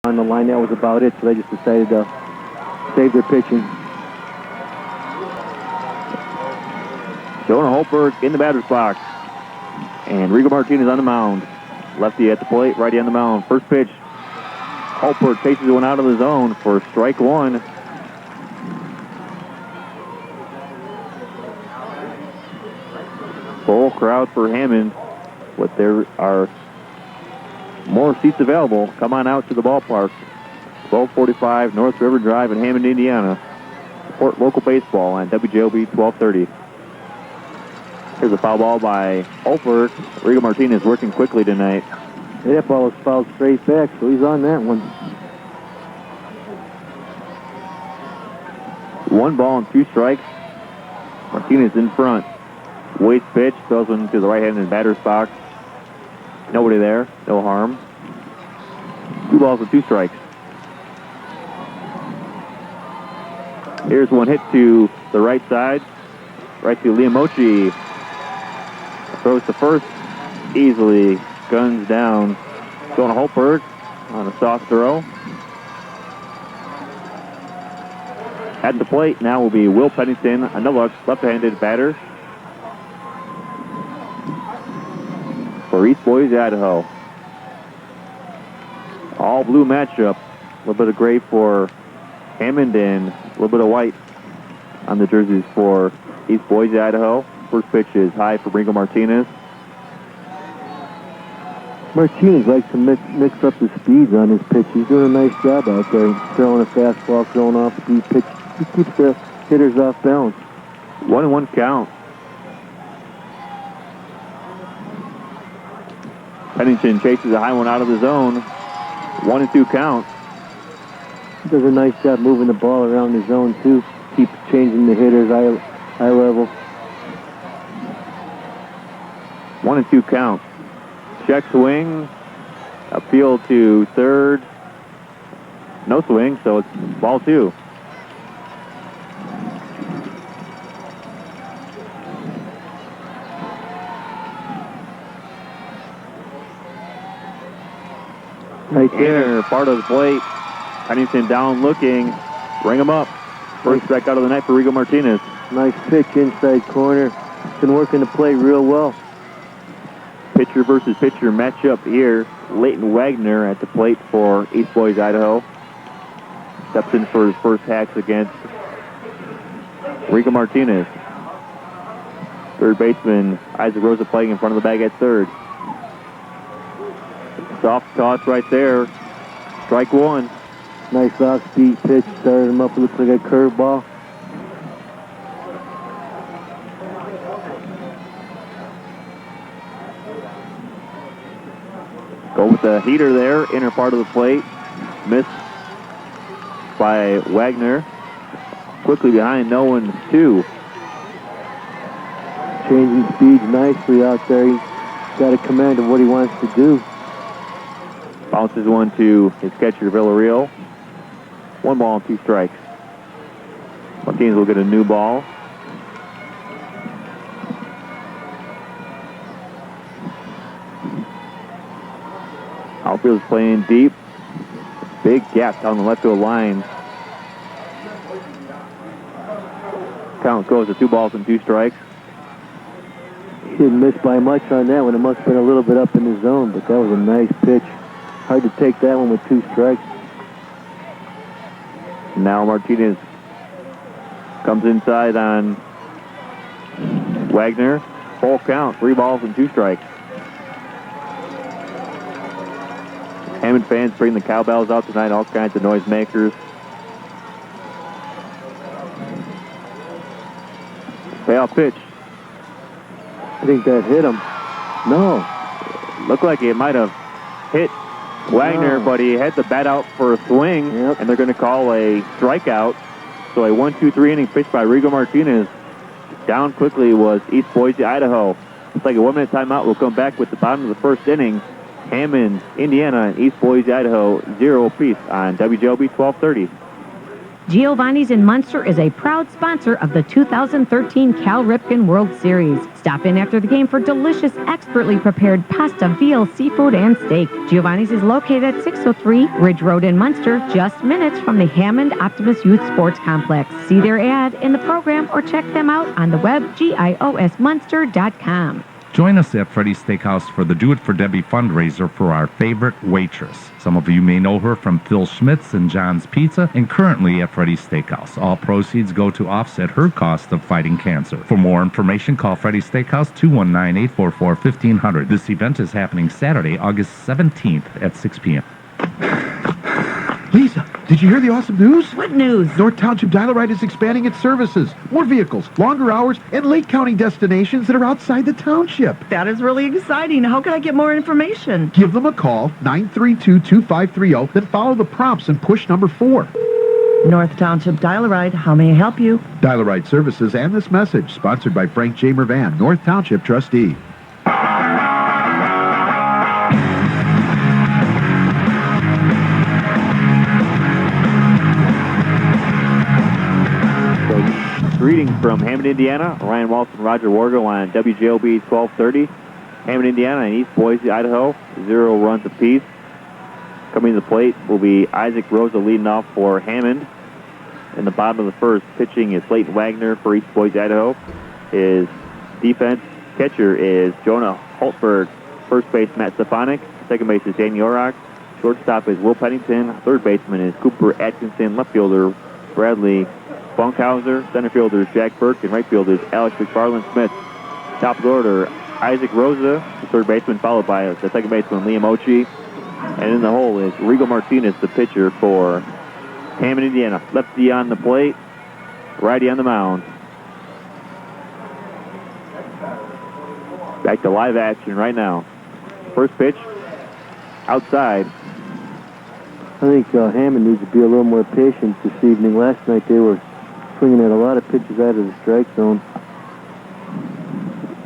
on the line. That was about it, so they just decided to save their pitching. Jonah Holberg in the batter's box. And Rigo Martinez on the mound. Lefty at the plate, righty on the mound. First pitch. Holberg chases one out of the zone for strike one. Full crowd for Hammond, but there are more seats available. Come on out to the ballpark. 1245 North River Drive in Hammond, Indiana. Support local baseball on WJOB 1230. Here's a foul ball by Holberg. Rigo Martinez working quickly tonight. Yeah, that ball was fouled straight back, so he's on that one. 1-2 strikes. Martinez in front. Waits pitch, throws one to the right-handed batter's box. Nobody there, no harm. 2 strikes. Here's one hit to the right side. Right to Liamochi. Throws to first. Easily guns down. Jonah Holberg on a soft throw. At the plate now will be Will Pennington, another left-handed batter for East Boise, Idaho. All blue matchup. A little bit of gray for Hammond and a little bit of white on the jerseys for East Boise, Idaho. First pitch is high for Rigo Martinez. Martinez likes to mix up the speeds on his pitch. He's doing a nice job out there. Throwing a fastball, throwing off speed pitch. He keeps the hitters off balance. 1-1 count. Pennington chases a high one out of the zone. 1-2 count. He does a nice job moving the ball around the zone, too. Keeps changing the hitters eye level. 1-2 count. Check swing. Appeal to third. No swing, so it's ball 2. Right there. Part of the plate. Pennington down looking. Ring him up. First strike out of the night for Rigo Martinez. Nice pitch inside corner. Been working the plate real well. Pitcher versus pitcher matchup here. Leighton Wagner at the plate for East Boise, Idaho. Steps in for his first hacks against Rigo Martinez. Third baseman Isaac Rosa playing in front of the bag at third. Soft toss right there. Strike one. Nice off-speed pitch. Started him up. It looks like a curveball. Go with the heater there. Inner part of the plate. Missed by Wagner. Quickly behind, 0-2. Changing speeds nicely out there. He's got a command of what he wants to do. Bounces one to his catcher, Villarreal. 1-2 strikes. Martinez will get a new ball. Outfield's playing deep. Big gap down the left field line. Count goes to 2-2 strikes. He didn't miss by much on that one. It must have been a little bit up in the zone, but that was a nice pitch. Hard to take that one with 2 strikes. Now Martinez comes inside on Wagner. Full count, 3-2 strikes. Hammond fans bring the cowbells out tonight, all kinds of noisemakers. Payoff pitch. I think that hit him. No. Looked like it might have hit Wagner, but he had the bat out for a swing, and they're going to call a strikeout. So a 1-2-3 inning pitch by Rigo Martinez. Down quickly was East Boise, Idaho. Looks like a 1-minute timeout. We'll come back with the bottom of the first inning. Hammond, Indiana, and East Boise, Idaho, 0 apiece on WJOB 1230. Giovanni's in Munster is a proud sponsor of the 2013 Cal Ripken World Series. Stop in after the game for delicious, expertly prepared pasta, veal, seafood, and steak. Giovanni's is located at 603 Ridge Road in Munster, just minutes from the Hammond Optimus Youth Sports Complex. See their ad in the program or check them out on the web, giosmunster.com. Join us at Freddy's Steakhouse for the Do It for Debbie fundraiser for our favorite waitress. Some of you may know her from Phil Schmitz and John's Pizza, and currently at Freddy's Steakhouse. All proceeds go to offset her cost of fighting cancer. For more information, call Freddy's Steakhouse 219-844-1500. This event is happening Saturday, August 17th at 6 p.m. Lisa, did you hear the awesome news? What news? North Township Dial-A-Ride is expanding its services. More vehicles, longer hours, and Lake County destinations that are outside the township. That is really exciting. How can I get more information? Give them a call, 932-2530, then follow the prompts and push number 4. North Township Dial-A-Ride, how may I help you? Dial-A-Ride Services and this message, sponsored by Frank J. Mervan, North Township trustee. Greetings from Hammond, Indiana. Ryan Walsh and Roger Wargo on WJOB 1230. Hammond, Indiana and East Boise, Idaho. 0 runs apiece. Coming to the plate will be Isaac Rosa leading off for Hammond. In the bottom of the first, pitching is Clayton Wagner for East Boise, Idaho. His defense catcher is Jonah Holtberg. First base, Matt Stefanik. Second base is Danny Orrock. Shortstop is Will Pennington. Third baseman is Cooper Atkinson. Left fielder, Bradley Bunkhauser. Center fielder is Jack Burke. And right fielder is Alex McFarland Smith. Top of the order, Isaac Rosa, the third baseman, followed by the second baseman, Liam Ochi. And in the hole is Rigo Martinez, the pitcher for Hammond, Indiana. Lefty on the plate, righty on the mound. Back to live action right now. First pitch, outside. I think Hammond needs to be a little more patient this evening. Last night they were swinging at a lot of pitches out of the strike zone.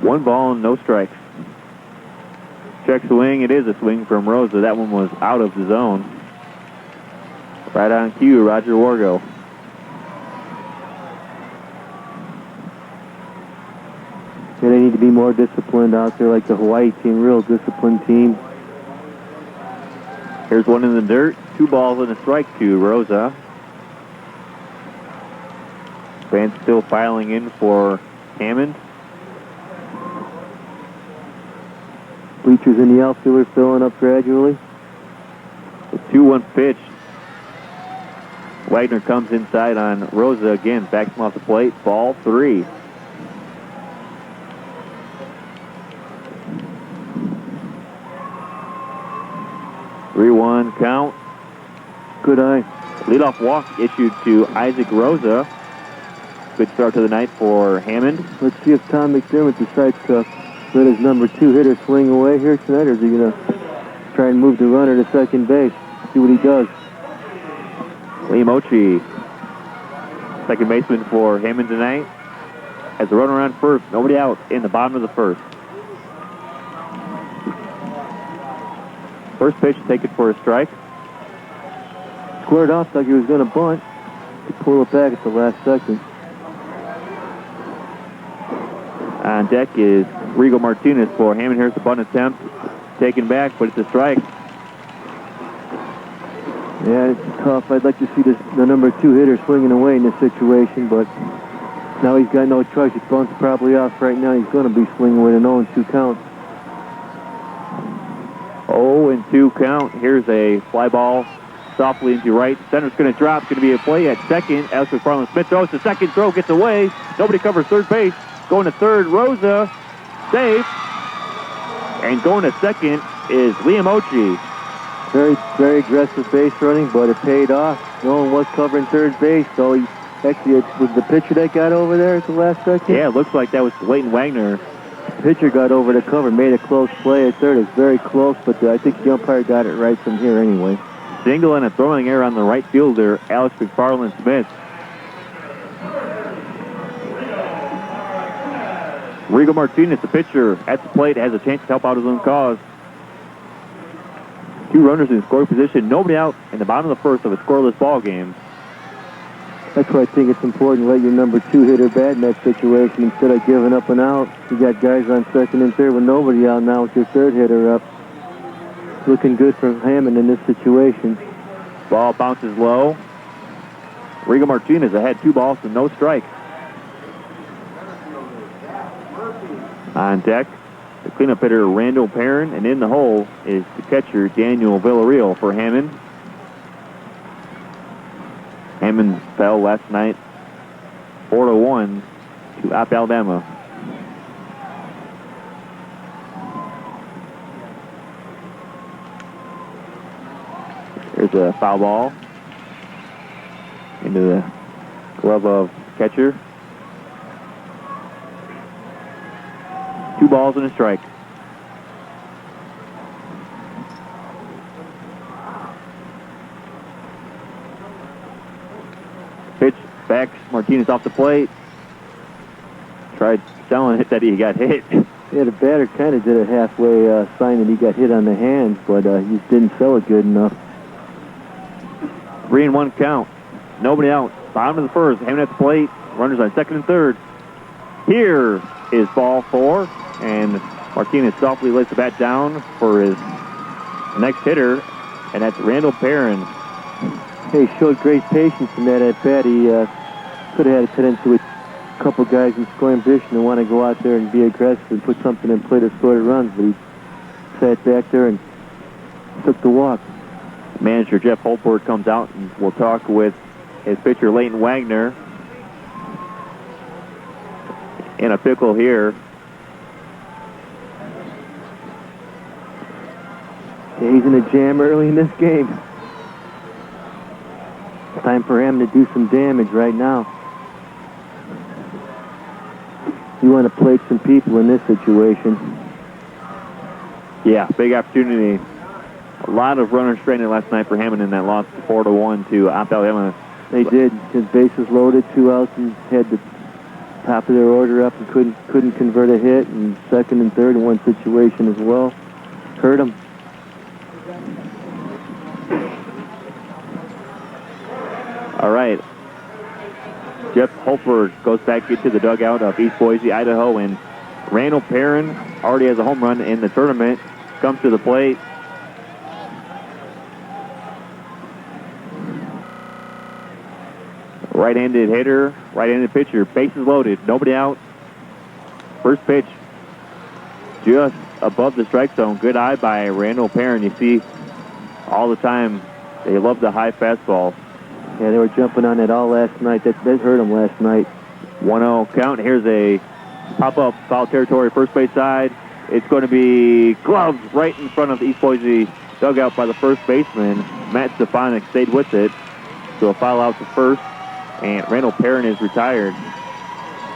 1 ball and no strikes. Check swing. It is a swing from Rosa. That one was out of the zone. Right on cue, Roger Wargo. Yeah, they need to be more disciplined out there like the Hawaii team, real disciplined team. Here's one in the dirt. 2 balls and a strike to Rosa. Fans still filing in for Hammond. Bleachers in the outfield are filling up gradually. The 2-1 pitch. Wagner comes inside on Rosa again. Backs him off the plate. Ball 3. Three-one count. Good eye. Leadoff walk issued to Isaac Rosa. Good start to the night for Hammond. Let's see if Tom McDermott decides to let his number 2 hitter swing away here tonight, or is he going to try and move the runner to second base? See what he does. Liam Ochi, second baseman for Hammond tonight. Has a runner on first, nobody out in the bottom of the first. First pitch taken for a strike. Squared off like he was going to bunt. To pull it back at the last second. On deck is Rigo Martinez for Hammond. Here's the bunt attempt. Taken back, but it's a strike. Yeah, it's tough. I'd like to see the number 2 hitter swinging away in this situation, but now he's got no choice. His bunt's probably off right now. He's going to be swinging with an 0-2 count. 0-2 count. Here's a fly ball softly into right. Center's going to drop. Going to be a play at second. Alex McFarland Smith throws the second throw, gets away. Nobody covers third base. Going to third, Rosa, safe. And going to second is Liam Ochi. Very, very aggressive base running, but it paid off. No one was covering third base, so he actually, it was the pitcher that got over there at the last second. Yeah, it looks like that was Leighton Wagner. The pitcher got over the cover, made a close play at third. It was very close, but I think the umpire got it right from here anyway. Single and a throwing error on the right fielder, Alex McFarland Smith. Rigo Martinez, the pitcher, at the plate, has a chance to help out his own cause. 2 runners in scoring position, nobody out in the bottom of the first of a scoreless ball game. That's why I think it's important to let your number 2 hitter bat in that situation instead of giving up and out. You got guys on second and third with nobody out now with your third hitter up. Looking good for Hammond in this situation. Ball bounces low. Rigo Martinez ahead 2 balls to no strikes. On deck, the cleanup hitter Randall Perrin, and in the hole is the catcher Daniel Villarreal for Hammond. Hammond fell last night 4-1 to App, Alabama. There's a foul ball into the glove of catcher. 2 balls and a strike. Pitch backs Martinez off the plate. Tried telling it that he got hit. Yeah, the batter kind of did a halfway sign that he got hit on the hands, but he just didn't sell it good enough. 3-1 count. Nobody out. Bottom of the first. Hammond at the plate. Runners on second and third. Here is ball 4. And Martinez softly lays the bat down for his next hitter. And that's Randall Perrin. He showed great patience in that at bat. He could have had a tendency with a couple guys in scoring position and want to go out there and be aggressive and put something in play to score the runs, but he sat back there and took the walk. Manager Jeff Holford comes out and will talk with his pitcher Leighton Wagner. In a pickle here. Yeah, he's in a jam early in this game. Time for him to do some damage right now. You want to plate some people in this situation. Yeah, big opportunity. A lot of runners stranded last night for Hammond in that loss 4-1 to App, Alabama. They did. His bases loaded, 2 outs, and had the top of their order up and couldn't convert a hit, and second and third in one situation as well. Hurt him. All right. Jeff Holford goes back into the dugout of East Boise, Idaho, and Randall Perrin already has a home run in the tournament. Comes to the plate. Right-handed hitter, right-handed pitcher, bases loaded, nobody out. First pitch just above the strike zone. Good eye by Randall Perrin. You see all the time they love the high fastball. Yeah, they were jumping on it all last night. That hurt them last night. 1-0 count. Here's a pop-up foul territory, first base side. It's going to be gloves right in front of the East Boise dugout by the first baseman. Matt Stefanik stayed with it. So a foul out to first, and Randall Perrin is retired.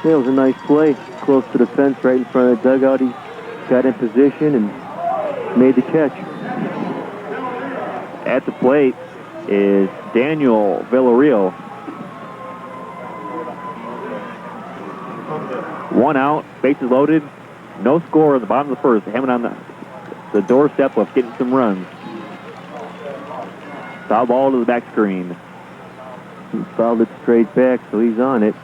Yeah, it was a nice play. Close to the fence, right in front of the dugout. He got in position and made the catch. At the plate is Daniel Villarreal. 1 out, bases loaded, no score at the bottom of the first. Hammond on the doorstep of getting some runs. Foul ball to the back screen. He fouled it straight back, so he's on it.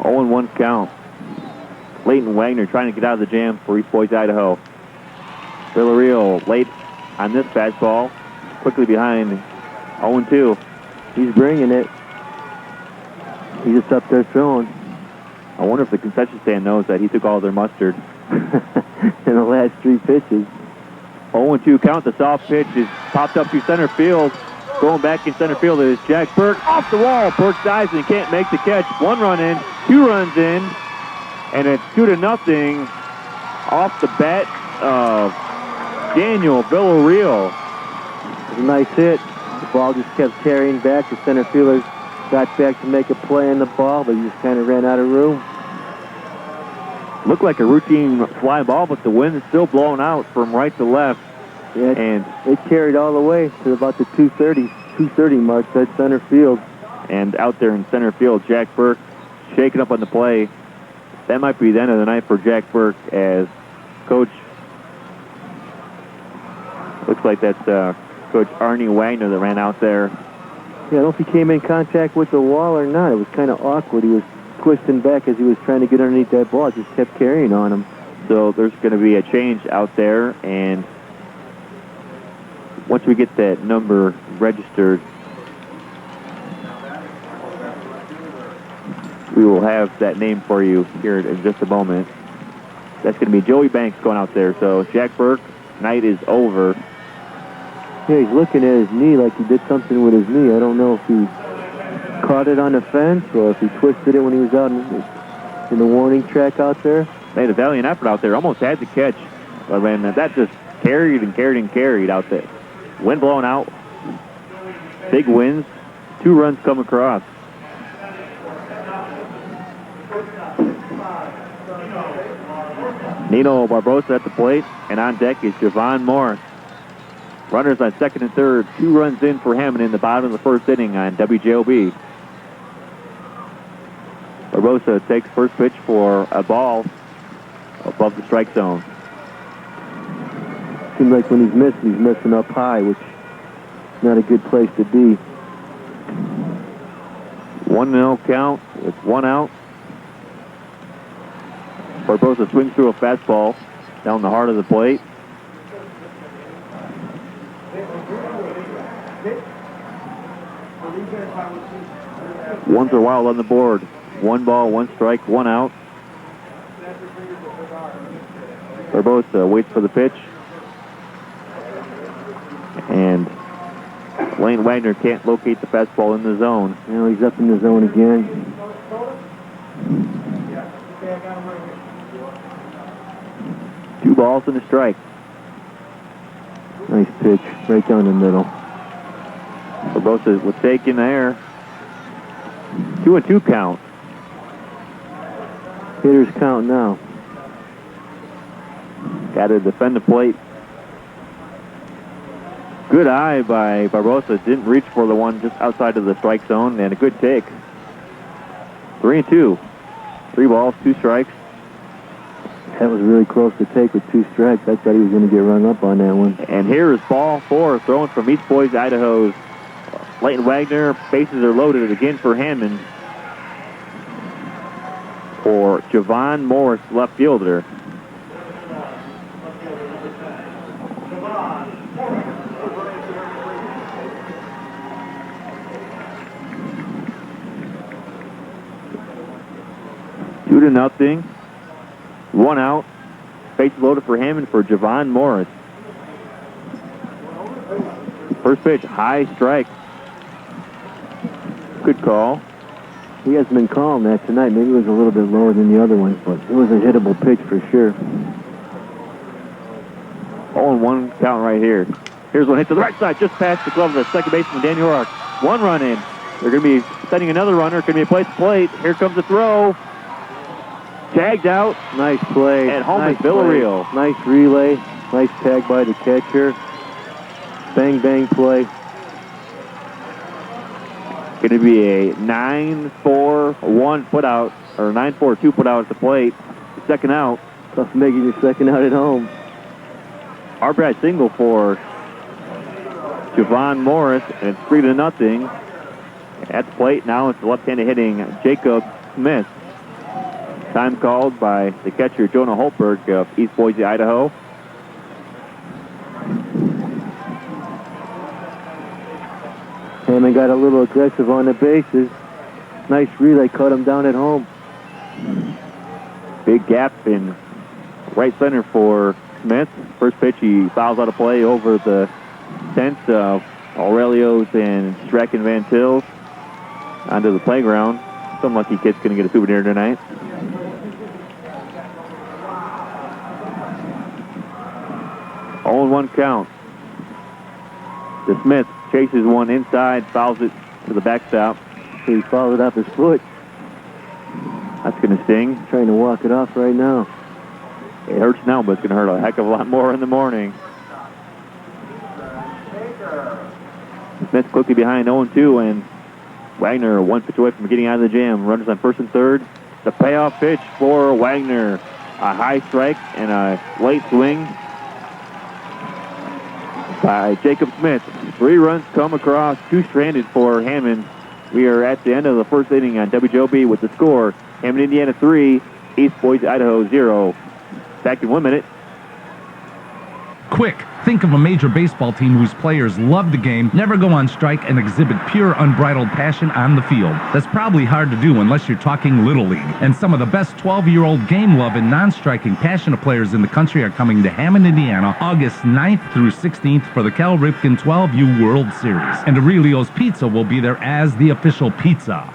Oh, 0-1 count. Leighton Wagner trying to get out of the jam for East Boise, Idaho. Villarreal late on this fastball. Quickly behind 0-2. He's bringing it. He's just up there throwing. I wonder if the concession stand knows that he took all their mustard. In the last 3 pitches. 0-2 count. The soft pitch is popped up to center field. Going back in center field is Jack Burke. Off the wall. Burke dives and can't make the catch. 1 run in, 2 runs in. And it's 2-0 off the bat of Daniel Villarreal. It was a nice hit. The ball just kept carrying back. The center fielder got back to make a play on the ball, but he just kind of ran out of room. Looked like a routine fly ball, but the wind is still blowing out from right to left. Yeah, and it carried all the way to about the 230 mark, that center field. And out there in center field, Jack Burke shaking up on the play. That might be the end of the night for Jack Burke, as Coach Looks like that's Coach Arnie Wagner that ran out there. Yeah, I don't know if he came in contact with the wall or not. It was kind of awkward. He was twisting back as he was trying to get underneath that ball. It just kept carrying on him. So there's going to be a change out there, and once we get that number registered, we will have that name for you here in just a moment. That's going to be Joey Banks going out there. So Jack Burke, night is over. Yeah, he's looking at his knee like he did something with his knee. I don't know if he caught it on the fence or if he twisted it when he was out in the warning track out there. Made a valiant effort out there. Almost had the catch. But man, that just carried and carried and carried out there. Wind blowing out. Big winds. 2 runs come across. Nino Barbosa at the plate, and on deck is Javon Morris. Runners on second and third, 2 runs in for Hammond in the bottom of the first inning on WJOB. Barbosa takes first pitch for a ball above the strike zone. Seems like when he's missing up high, which is not a good place to be. 1-0 count with 1 out. Barbosa swings through a fastball down the heart of the plate. Ones are wild on the board. 1 ball, 1 strike, 1 out. Barbosa waits for the pitch. And Lane Wagner can't locate the fastball in the zone. You know, he's up in the zone again. 2 balls and a strike. Nice pitch, right down the middle. Barbosa will take in there. 2-2 count. Hitters count now. Got to defend the plate. Good eye by Barbosa. Didn't reach for the one just outside of the strike zone, and a good take. 3-2. 3 balls, 2 strikes. That was really close to take with 2 strikes. I thought he was going to get rung up on that one. And here is ball 4, thrown from East Boise, Idaho's Leighton Wagner. Bases are loaded again for Hammond. For Javon Morris, left fielder. Two to nothing. 1 out. Bases loaded for Hammond for Javon Morris. First pitch, high strike. Good call. He hasn't been calling that tonight. Maybe it was a little bit lower than the other ones, but it was a hittable pitch for sure. 0-1 count right here. Here's one hit to the right side, just past the glove of the second baseman, Danny Horrock. 1 run in. They're going to be setting another runner. Going to be a place to plate. Here comes the throw. Tagged out. Nice play. And home nice is Villarreal. Nice relay. Nice tag by the catcher. Bang, bang play. Going to be a 9-4-1 put out, or 9-4-2 put out at the plate. Second out. Tough making your second out at home. RBI single for Javon Morris, and it's 3-0. At the plate now it's the left-handed hitting Jacob Smith. Time called by the catcher Jonah Holtberg of East Boise, Idaho. Hammond got a little aggressive on the bases. Nice relay, cut him down at home. Big gap in right center for Smith. First pitch, he fouls out of play over the fence of Aurelio's and Strachan Van Til's onto the playground. Some lucky kid's going to get a souvenir tonight. All in 1 count. The Smith chases one inside, fouls it to the backstop. He fouled it off his foot. That's going to sting. Trying to walk it off right now. It hurts now, but it's going to hurt a heck of a lot more in the morning. Smith quickly behind 0-2, and Wagner 1 pitch away from getting out of the jam. Runners on first and third. The payoff pitch for Wagner. A high strike and a late swing. by Jacob Smith. 3 runs come across, 2 stranded for Hammond. We are at the end of the first inning on WJOB with the score. Hammond, Indiana 3, East Boise, Idaho 0. Back in 1 minute. Quick, think of a major baseball team whose players love the game, never go on strike, and exhibit pure, unbridled passion on the field. That's probably hard to do unless you're talking Little League. And some of the best 12-year-old game-loving, non-striking, passionate players in the country are coming to Hammond, Indiana, August 9th through 16th for the Cal Ripken 12U World Series. And Aurelio's Pizza will be there as the official pizza.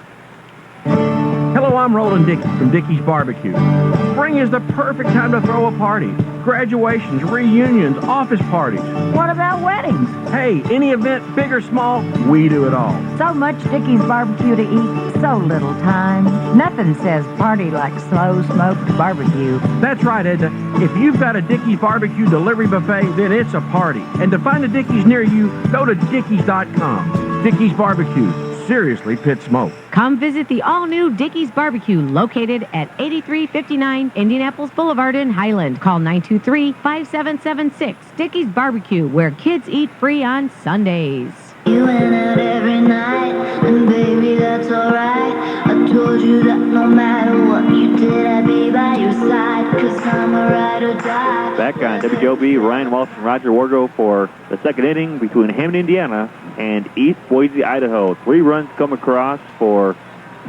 Hello, I'm Roland Dickey from Dickey's Barbecue. Spring is the perfect time to throw a party. Graduations, reunions, office parties. What about weddings? Hey, any event, big or small, we do it all. So much Dickey's Barbecue to eat, so little time. Nothing says party like slow-smoked barbecue. That's right, Edna. If you've got a Dickey's Barbecue delivery buffet, then it's a party. And to find a Dickey's near you, go to Dickeys.com. Dickey's Barbecue. Seriously, pit smoke. Come visit the all-new Dickey's Barbecue located at 8359 Indianapolis Boulevard in Highland. Call 923-5776. Dickey's Barbecue, where kids eat free on Sundays. You went out every night, and baby, that's alright. I told you that no matter what you did, I'd be by your side, 'cause I'm a ride or die. Back on WJOB, Ryan Walsh and Roger Wargo for the second inning between Hammond, Indiana and East Boise, Idaho. 3 runs come across for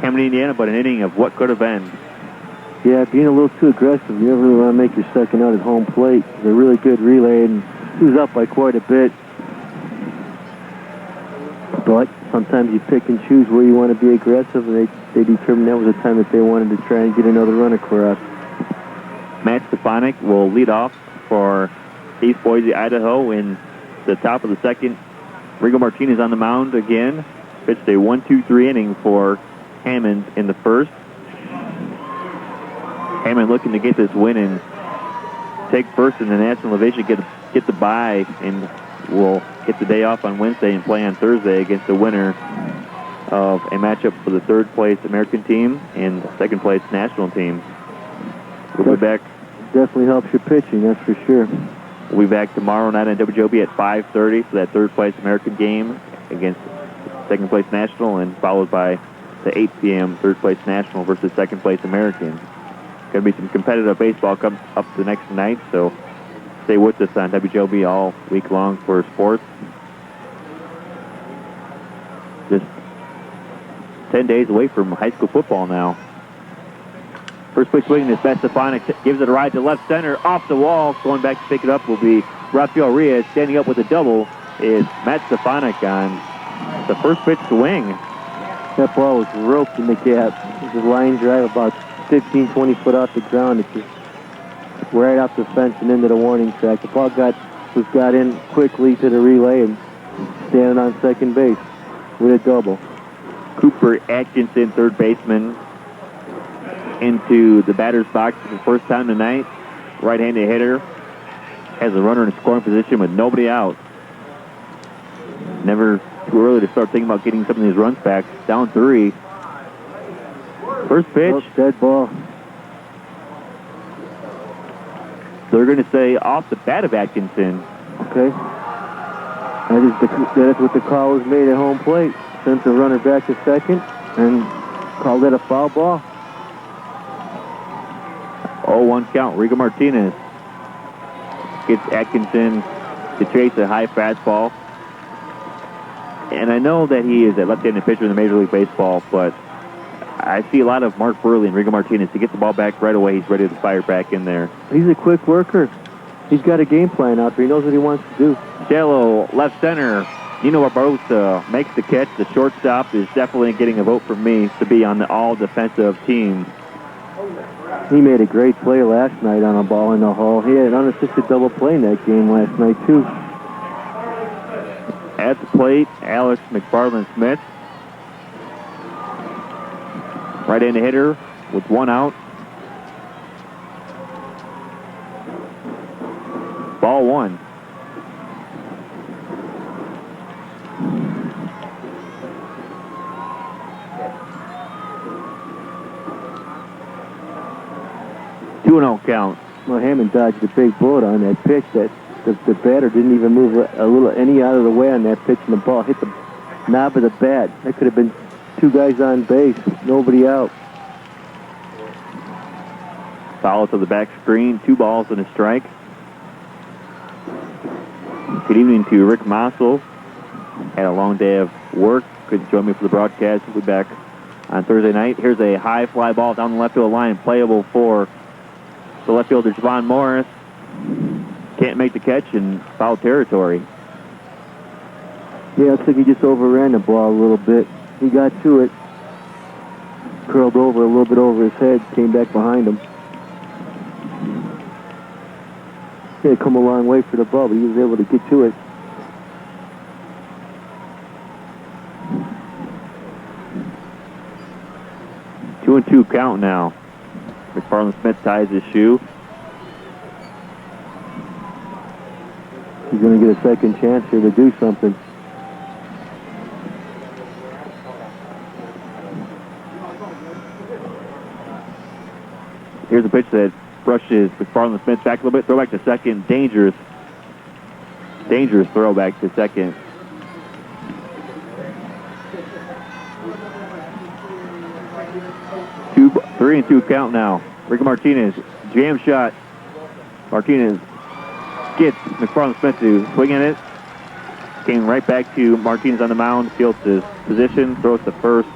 Hammond, Indiana, but an inning of what could have been. Yeah, being a little too aggressive. You never really want to make your second out at home plate. They're really good relay, and he was up by quite a bit. But sometimes you pick and choose where you want to be aggressive, and they determined that was the time that they wanted to try and get another run across. Matt Stefanik will lead off for East Boise, Idaho in the top of the second. Rigo Martinez on the mound again. Pitched a 1-2-3 inning for Hammond in the first. Hammond looking to get this win and take first in the National Division, get the bye, and will get the day off on Wednesday and play on Thursday against the winner of a matchup for the third place American team and the second place national team. We'll be back. Definitely helps your pitching, that's for sure. We'll be back tomorrow night on WJOB at 5:30 for that third place American game against second place national, and followed by the 8 p.m. third place national versus second place American. Going to be some competitive baseball comes up the next night, so stay with us on WJOB all week long for sports. Just 10 days away from high school football now. First pitch swinging is Stefanik, gives it a ride to left center, off the wall. Going back to pick it up will be Rafael Reyes. Standing up with a double is Matt Stefanik on the first pitch swing. That ball was roped in the gap. It was a line drive about 15, 20 foot off the ground. It just right off the fence and into the warning track. The ball got in quickly to the relay and standing on second base with a double. Cooper Atkinson, third baseman, into the batter's box for the first time tonight. Right-handed hitter. Has a runner in scoring position with nobody out. Never too early to start thinking about getting some of these runs back. Down 3. First pitch. Oh, dead ball. They're going to say off the bat of Atkinson. Okay. That's what the call was made at home plate. Sent the runner back to second and called it a foul ball. 0-1 count. Rigo Martinez gets Atkinson to chase a high fastball. And I know that he is a left-handed pitcher in the Major League Baseball, but I see a lot of Mark Burley and Rigo Martinez. He gets the ball back right away. He's ready to fire back in there. He's a quick worker. He's got a game plan out there. He knows what he wants to do. Shallow left center. Nino Barbosa makes the catch. The shortstop is definitely getting a vote from me to be on the all-defensive team. He made a great play last night on a ball in the hole. He had an unassisted double play in that game last night, too. At the plate, Alex McFarland-Smith. Right-handed hitter with 1 out. Ball 1. Two 2-0 count. Well, Hammond dodged a big bullet on that pitch. That The batter didn't even move any out of the way on that pitch, and the ball hit the knob of the bat. That could have been 2 guys on base, nobody out. Foul to the back screen, 2 balls and a strike. Good evening to Rick Mossel. Had a long day of work. Couldn't join me for the broadcast. We'll be back on Thursday night. Here's a high fly ball down the left field line, playable for the left fielder, Javon Morris. Can't make the catch in foul territory. Yeah, looks like he just overran the ball a little bit. He got to it, curled over a little bit over his head, came back behind him. He had come a long way for the ball, but he was able to get to it. Two and 2 count now. McFarland Smith ties his shoe. He's going to get a second chance here to do something. Here's a pitch that brushes McFarland Smith back a little bit. Throw back to second. Dangerous throw back to second. Three and 2 count now. Ricky Martinez, jam shot. Martinez gets McFarland Smith to swing at it. Came right back to Martinez on the mound. Fields his position, throws to first.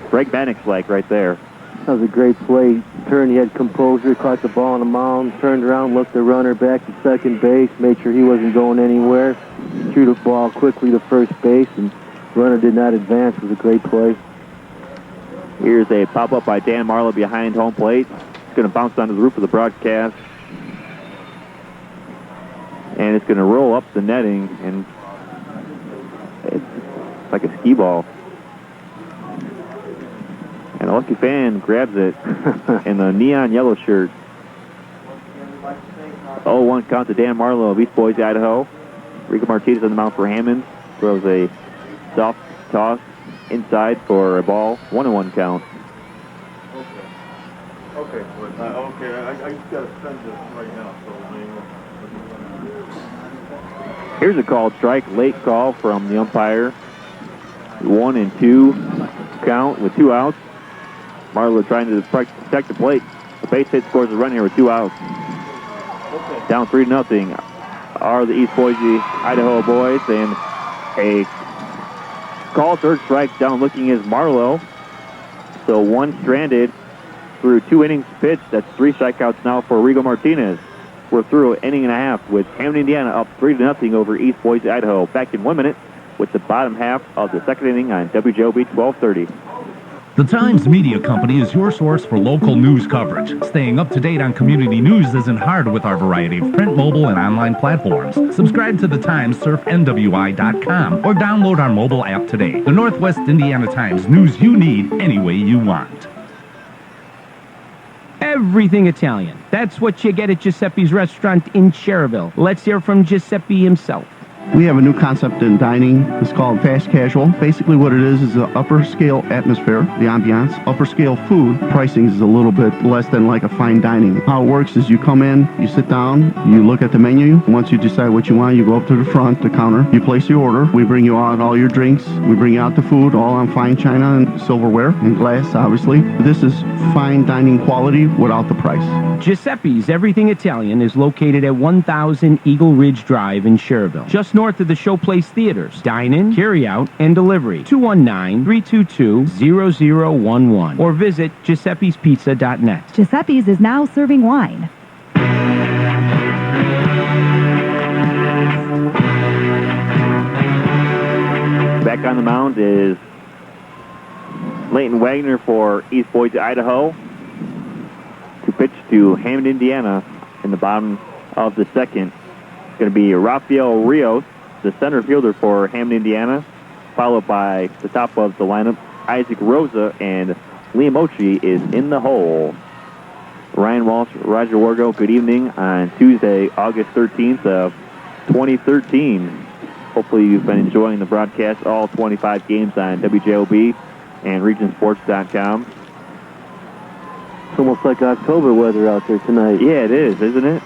Greg Bannock's like right there. That was a great play. Turned, he had composure, caught the ball on the mound, turned around, looked the runner back to second base, made sure he wasn't going anywhere, threw the ball quickly to first base, and the runner did not advance. It was a great play. Here's a pop-up by Dan Marlowe behind home plate. It's going to bounce onto the roof of the broadcast. And it's going to roll up the netting, and it's like a skee ball. And a lucky fan grabs it in the neon yellow shirt. 0-1 count to Dan Marlowe of East Boise, Idaho. Rico Martinez on the mound for Hammond. Throws a soft toss inside for a ball. 1-1 count. Okay. I just got to send this right now. Here's a called strike. Late call from the umpire. 1 and 2 count with 2 outs. Marlowe trying to protect the plate. The base hit scores a run here with 2 outs. Down 3-0 are the East Boise, Idaho boys, and a called third strike. Down looking is Marlowe. So 1 stranded through 2 innings pitched. That's 3 strikeouts now for Rigo Martinez. We're through an inning and a half with Hammond, Indiana up 3-0 over East Boise, Idaho. Back in 1 minute with the bottom half of the second inning on WJOB 1230. The Times Media Company is your source for local news coverage. Staying up to date on community news isn't hard with our variety of print, mobile, and online platforms. Subscribe to The Times, surf NWI.com, or download our mobile app today. The Northwest Indiana Times, news you need any way you want. Everything Italian. That's what you get at Giuseppe's restaurant in Cherville. Let's hear from Giuseppe himself. We have a new concept in dining. It's called fast casual. Basically what it is an upper scale atmosphere, the ambiance. Upper scale food, pricing is a little bit less than like a fine dining. How it works is you come in, you sit down, you look at the menu. Once you decide what you want, you go up to the front, the counter, you place your order. We bring you out all your drinks. We bring you out the food, all on fine china and silverware and glass, obviously. This is fine dining quality without the price. Giuseppe's Everything Italian is located at 1000 Eagle Ridge Drive in Cherville, just north of the Showplace Theaters. Dine-in, carry-out, and delivery. 219-322-0011 or visit giuseppespizza.net. Giuseppe's is now serving wine. Back on the mound is Leighton Wagner for East Boise, Idaho, to pitch to Hammond, Indiana in the bottom of the second. It's going to be Rafael Rios, the center fielder for Hammond, Indiana, followed by the top of the lineup, Isaac Rosa, and Liam Ochi is in the hole. Ryan Walsh, Roger Wargo, good evening on Tuesday, August 13th of 2013. Hopefully you've been enjoying the broadcast, all 25 games on WJOB and regionsports.com. It's almost like October weather out there tonight. Yeah, it is, isn't it?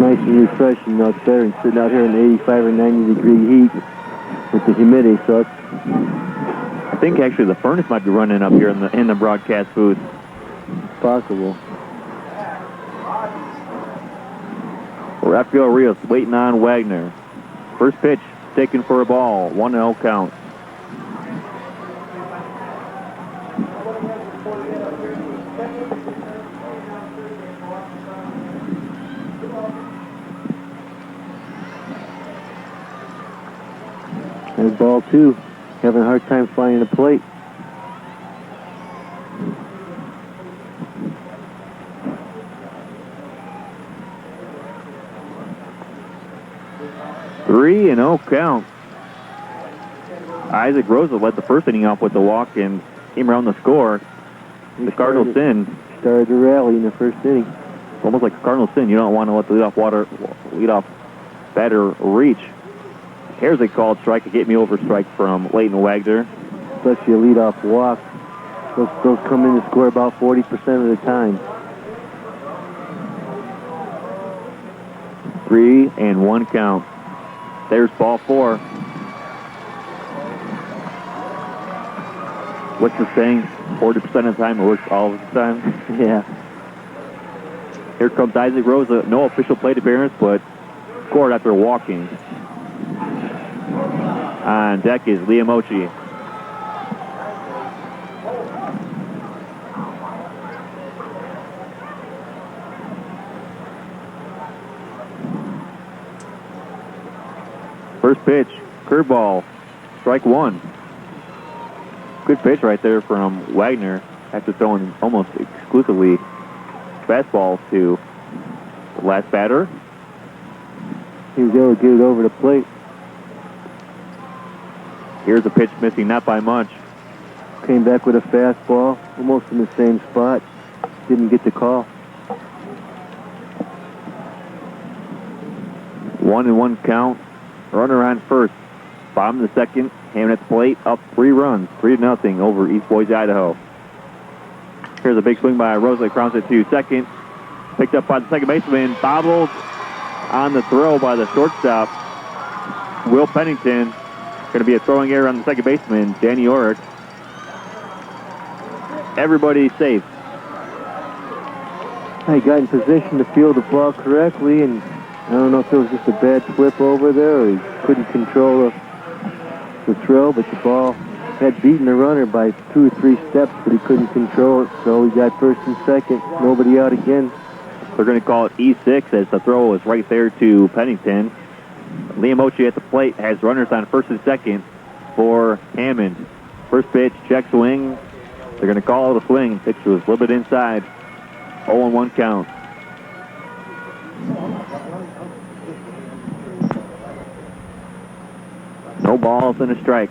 nice and refreshing out there and sitting out here in the 85 or 90 degree heat with the humidity. So it's, I think actually the furnace might be running up here in the broadcast booth. possible. Rafael Rios waiting on Wagner. First pitch taken for a ball. 1-0 count. There's ball two. Having a hard time finding the plate. Three and 0 count. Isaac Rosa led the first inning off with the walk and came around the score. The Cardinals sin. Started to rally in the first inning. It's almost like a Cardinals sin. You don't want to let the leadoff batter reach. Here's a called strike, a get me over strike from Leighton Wagner. Especially a leadoff walk. Those come in to score about 40% of the time. 3-1 count. There's ball four. What's the saying? 40% of the time it works all of the time. Yeah. Here comes Isaac Rosa. No official plate appearance, but scored after walking. On deck is Liam Ochi. First pitch, curveball, strike one. Good pitch right there from Wagner after throwing almost exclusively fastballs to the last batter. He was able to get it over the plate. Here's a pitch missing, not by much. Came back with a fastball, almost in the same spot. Didn't get the call. 1-1 count. Runner on first. Bottom of the second. Hammond at the plate. Up 3 runs. 3-0 over East Boise, Idaho. Here's a big swing by Rosa. Crowns it to second. Picked up by the second baseman. Bobbled on the throw by the shortstop. Will Pennington. Going to be a throwing error on the second baseman, Danny Orrick. Everybody safe. He got in position to field the ball correctly, and I don't know if it was just a bad flip over there or he couldn't control the throw, but the ball had beaten the runner by 2 or 3 steps, but he couldn't control it, so he got first and second. Nobody out again. They're going to call it E6 as the throw was right there to Pennington. Liam Ochi at the plate has runners on first and second for Hammond. First pitch, check swing. They're going to call it a swing. Pitch was a little bit inside. 0-1 count. No balls and a strike.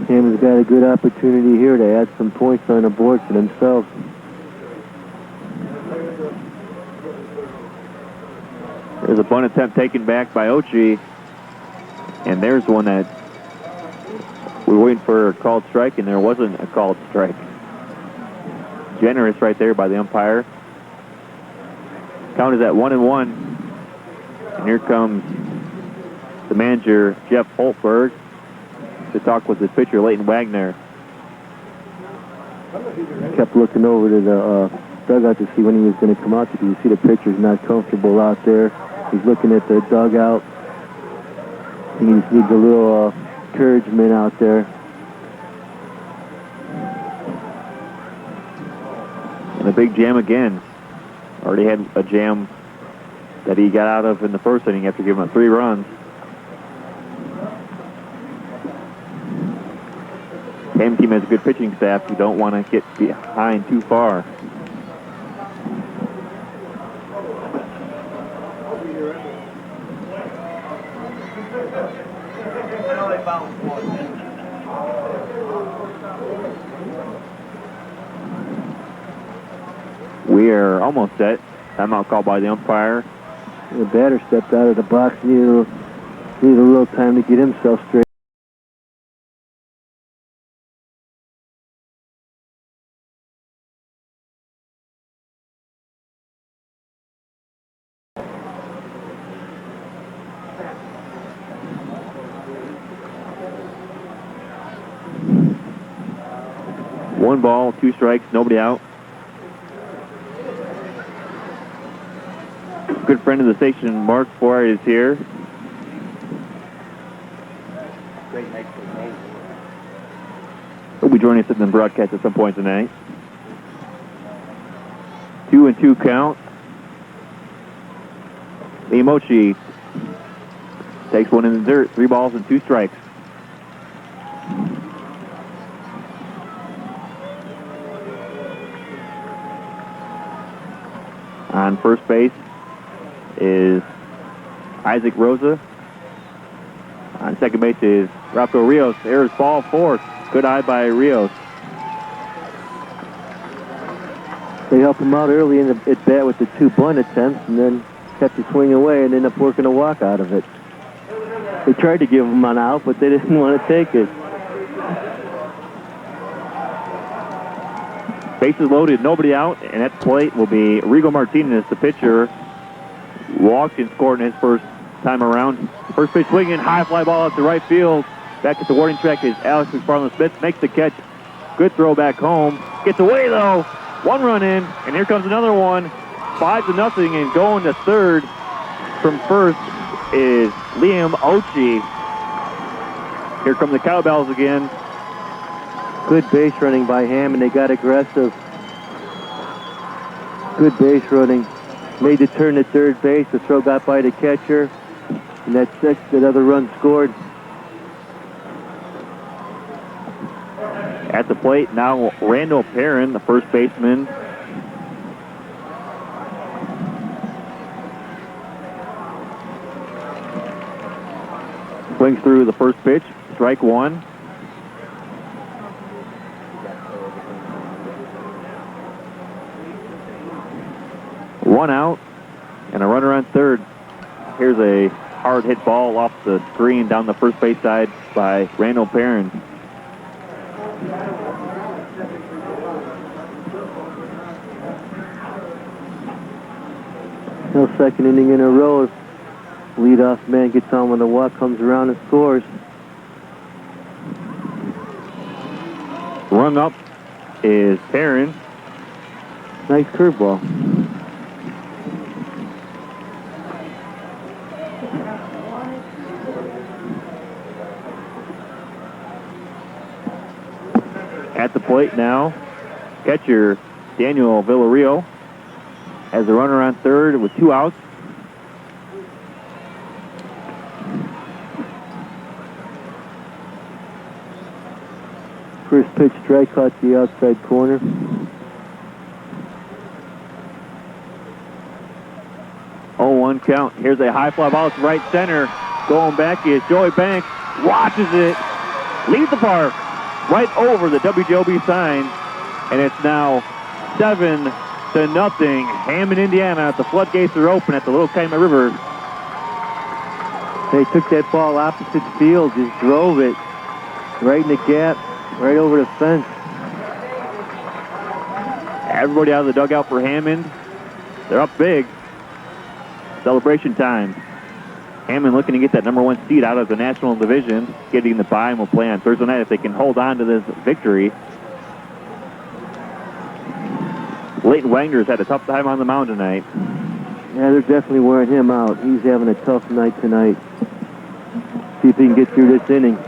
Hammond's got a good opportunity here to add some points on the board for themselves. There's a bunt attempt taken back by Ochi. And there's one that we were waiting for a called strike, and there wasn't a called strike. Generous right there by the umpire. Count is at 1-1. And here comes the manager, Jeff Holtberg, to talk with his pitcher, Leighton Wagner. Kept looking over to the dugout to see when he was going to come out. You see the pitcher's not comfortable out there. He's looking at the dugout. He just needs a little encouragement out there. And a big jam again. Already had a jam that he got out of in the first inning after giving up 3 runs. Ham team has a good pitching staff. You don't want to get behind too far. We are almost set. Timeout called by the umpire. The batter stepped out of the box. Needed a little time to get himself straight. 1 ball, 2 strikes, nobody out. Good friend of the station, Mark Boyer, is here. He'll be joining us in the broadcast at some point tonight. 2-2 count. Liamochi takes one in the dirt. 3 balls and 2 strikes. On first base is Isaac Rosa. On second base is Rafael Rios. There's ball 4. Good eye by Rios. They helped him out early in the at bat with the 2 bunt attempts, and then kept the swing away and ended up working a walk out of it. They tried to give him an out, but they didn't want to take it. Bases loaded, nobody out, and at the plate will be Rigo Martinez, the pitcher. Walked and scored in his first time around. First pitch swinging, high fly ball out to right field. Back at the warning track is Alex McFarland-Smith. Makes the catch. Good throw back home. Gets away though. 1 run in, and here comes another one. 5-0, and going to third from first is Liam Ochi. Here come the Cowbells again. Good base running by Hammond. They got aggressive. Good base running. Made the turn to third base. The throw got by the catcher. And that's another run scored. At the plate now, Randall Perrin, the first baseman. Swings through the first pitch. Strike 1. One out, and a runner on third. Here's a hard hit ball off the screen down the first base side by Randall Perrin. No second inning in a row. Leadoff man gets on when the walk comes around and scores. Rung up is Perrin. Nice curveball. At the plate now, catcher Daniel Villarreal has a runner on third with 2 outs. First pitch strike caught the outside corner. Oh, 1 count. Here's a high fly ball to right center. Going back is Joey Banks. Watches it. Leaves the park. Right over the WJOB sign. And it's now 7-0. Hammond, Indiana. The floodgates are open at the Little Calumet River. They took that ball opposite field, just drove it right in the gap, right over the fence. Everybody out of the dugout for Hammond. They're up big. Celebration time. Hammond looking to get that number 1 seed out of the National Division. Getting the bye and will play on Thursday night if they can hold on to this victory. Leighton Wagner's had a tough time on the mound tonight. Yeah, they're definitely wearing him out. He's having a tough night tonight. See if he can get through this inning.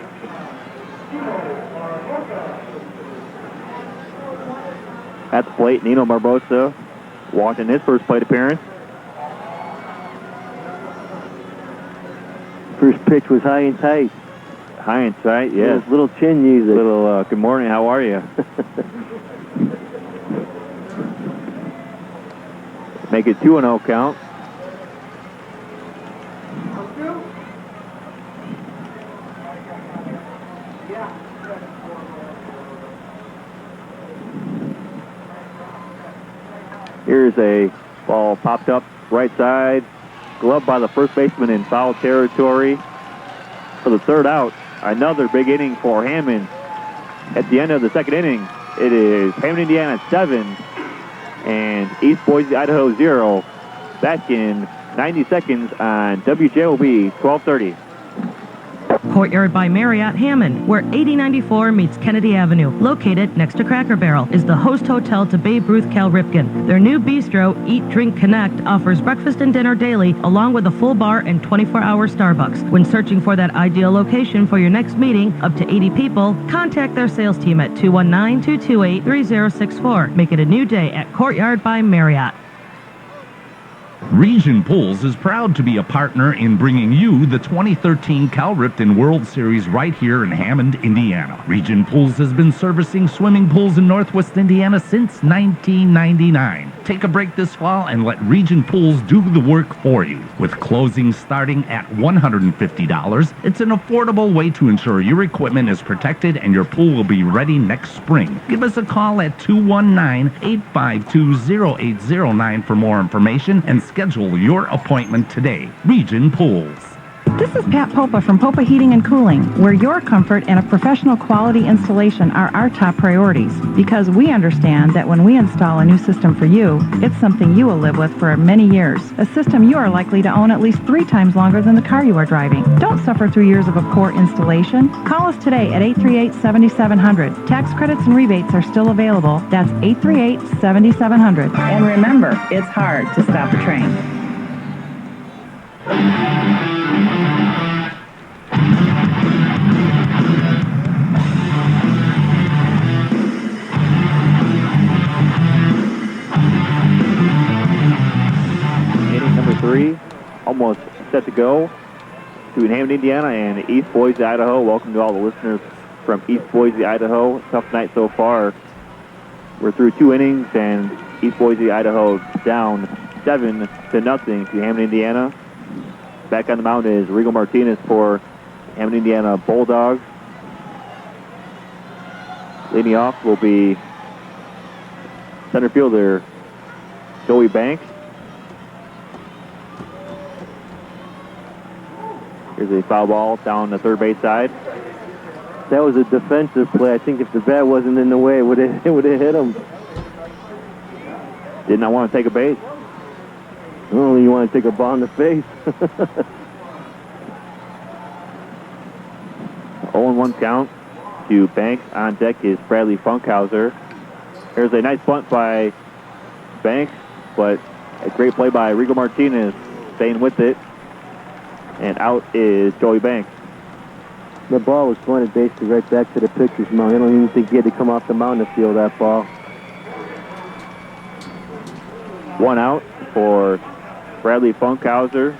At the plate, Nino Barbosa walked in his first plate appearance. First pitch was high and tight. High and tight, yes. Little chin music. Little, good morning, how are you? Make it 2-0 count. Here's a ball popped up right side. Gloved by the first baseman in foul territory. For the third out, another big inning for Hammond. At the end of the second inning, it is Hammond, Indiana 7 and East Boise, Idaho 0. Back in 90 seconds on WJOB 1230. Courtyard by Marriott Hammond, where 8094 meets Kennedy Avenue, located next to Cracker Barrel, is the host hotel to Babe Ruth Cal Ripken. Their new bistro, Eat, Drink, Connect, offers breakfast and dinner daily, along with a full bar and 24-hour Starbucks. When searching for that ideal location for your next meeting, up to 80 people, contact their sales team at 219-228-3064. Make it a new day at Courtyard by Marriott. Region Pools is proud to be a partner in bringing you the 2013 Cal Ripken World Series right here in Hammond, Indiana. Region Pools has been servicing swimming pools in Northwest Indiana since 1999. Take a break this fall and let Region Pools do the work for you. With closings starting at $150, it's an affordable way to ensure your equipment is protected and your pool will be ready next spring. Give us a call at 219-852-0809 for more information and schedule your appointment today. Region Pools. This is Pat Popa from Popa Heating and Cooling, where your comfort and a professional quality installation are our top priorities, because we understand that when we install a new system for you, it's something you will live with for many years, a system you are likely to own at least 3 times longer than the car you are driving. Don't suffer through years of a poor installation. Call us today at 838-7700. Tax credits and rebates are still available. That's 838-7700. And remember, it's hard to stop a train. Inning number 3, almost set to go between Hammond, Indiana and East Boise, Idaho. Welcome to all the listeners from East Boise, Idaho. Tough night so far. We're through 2 innings and East Boise, Idaho down 7-0 to Hammond, Indiana. Back on the mound is Rigo Martinez for Hammond, Indiana Bulldogs. Leading off will be center fielder Joey Banks. Here's a foul ball down the third base side. That was a defensive play. I think if the bat wasn't in the way, it would have hit him. Did not want to take a base. Only you want to take a ball in the face. 0-1 count to Banks. On deck is Bradley Funkhauser. Here's a nice bunt by Banks, but a great play by Rigo Martinez, staying with it. And out is Joey Banks. The ball was pointed basically right back to the pitcher's mound. I don't even think he had to come off the mound to field that ball. 1 out for Bradley Funkhauser.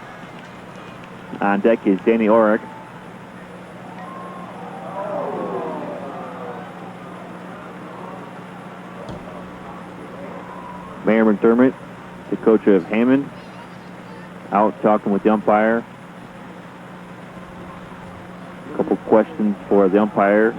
On deck is Danny Orrick. Mayor McDermott, the coach of Hammond, out talking with the umpire. A couple questions for the umpire.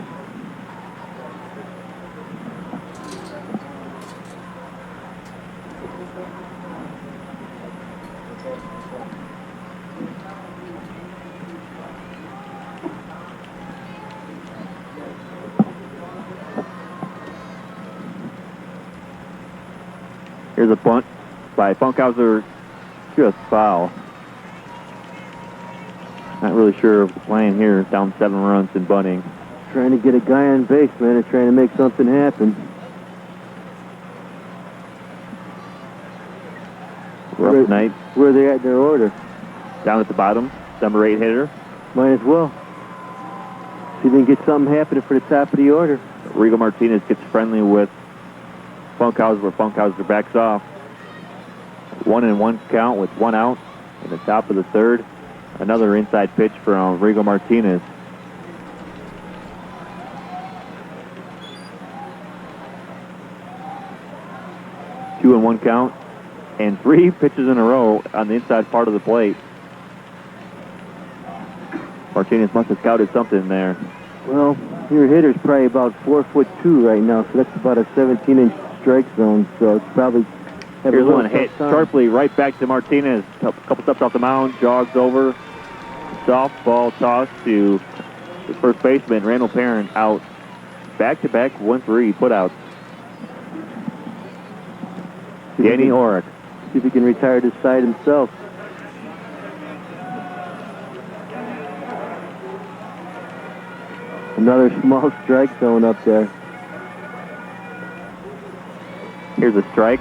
Here's a bunt by Funkhauser, just foul. Not really sure of the plan here, down 7 runs and bunting. Trying to get a guy on base, man, and trying to make something happen. Rough night. Where are they at in their order? Down at the bottom, number 8 hitter. Might as well. See if we can get something happening for the top of the order. Rigo Martinez gets friendly with Funkhauser, where Funkhauser backs off. 1-1 count with 1 out in the top of the third. Another inside pitch from Rigo Martinez. Two and 1 count, and 3 pitches in a row on the inside part of the plate. Martinez must have scouted something there. Well, your hitter's probably about 4'2" right now, so that's about a 17-inch strike zone. So it's probably. Here's one hit sharply right back to Martinez. A couple steps off the mound, jogs over. Softball toss to the first baseman, Randall Perrin, out. Back-to-back 1-3 putouts. Danny Orrick. See if he can retire this side himself. Another small strike zone up there. Here's a strike.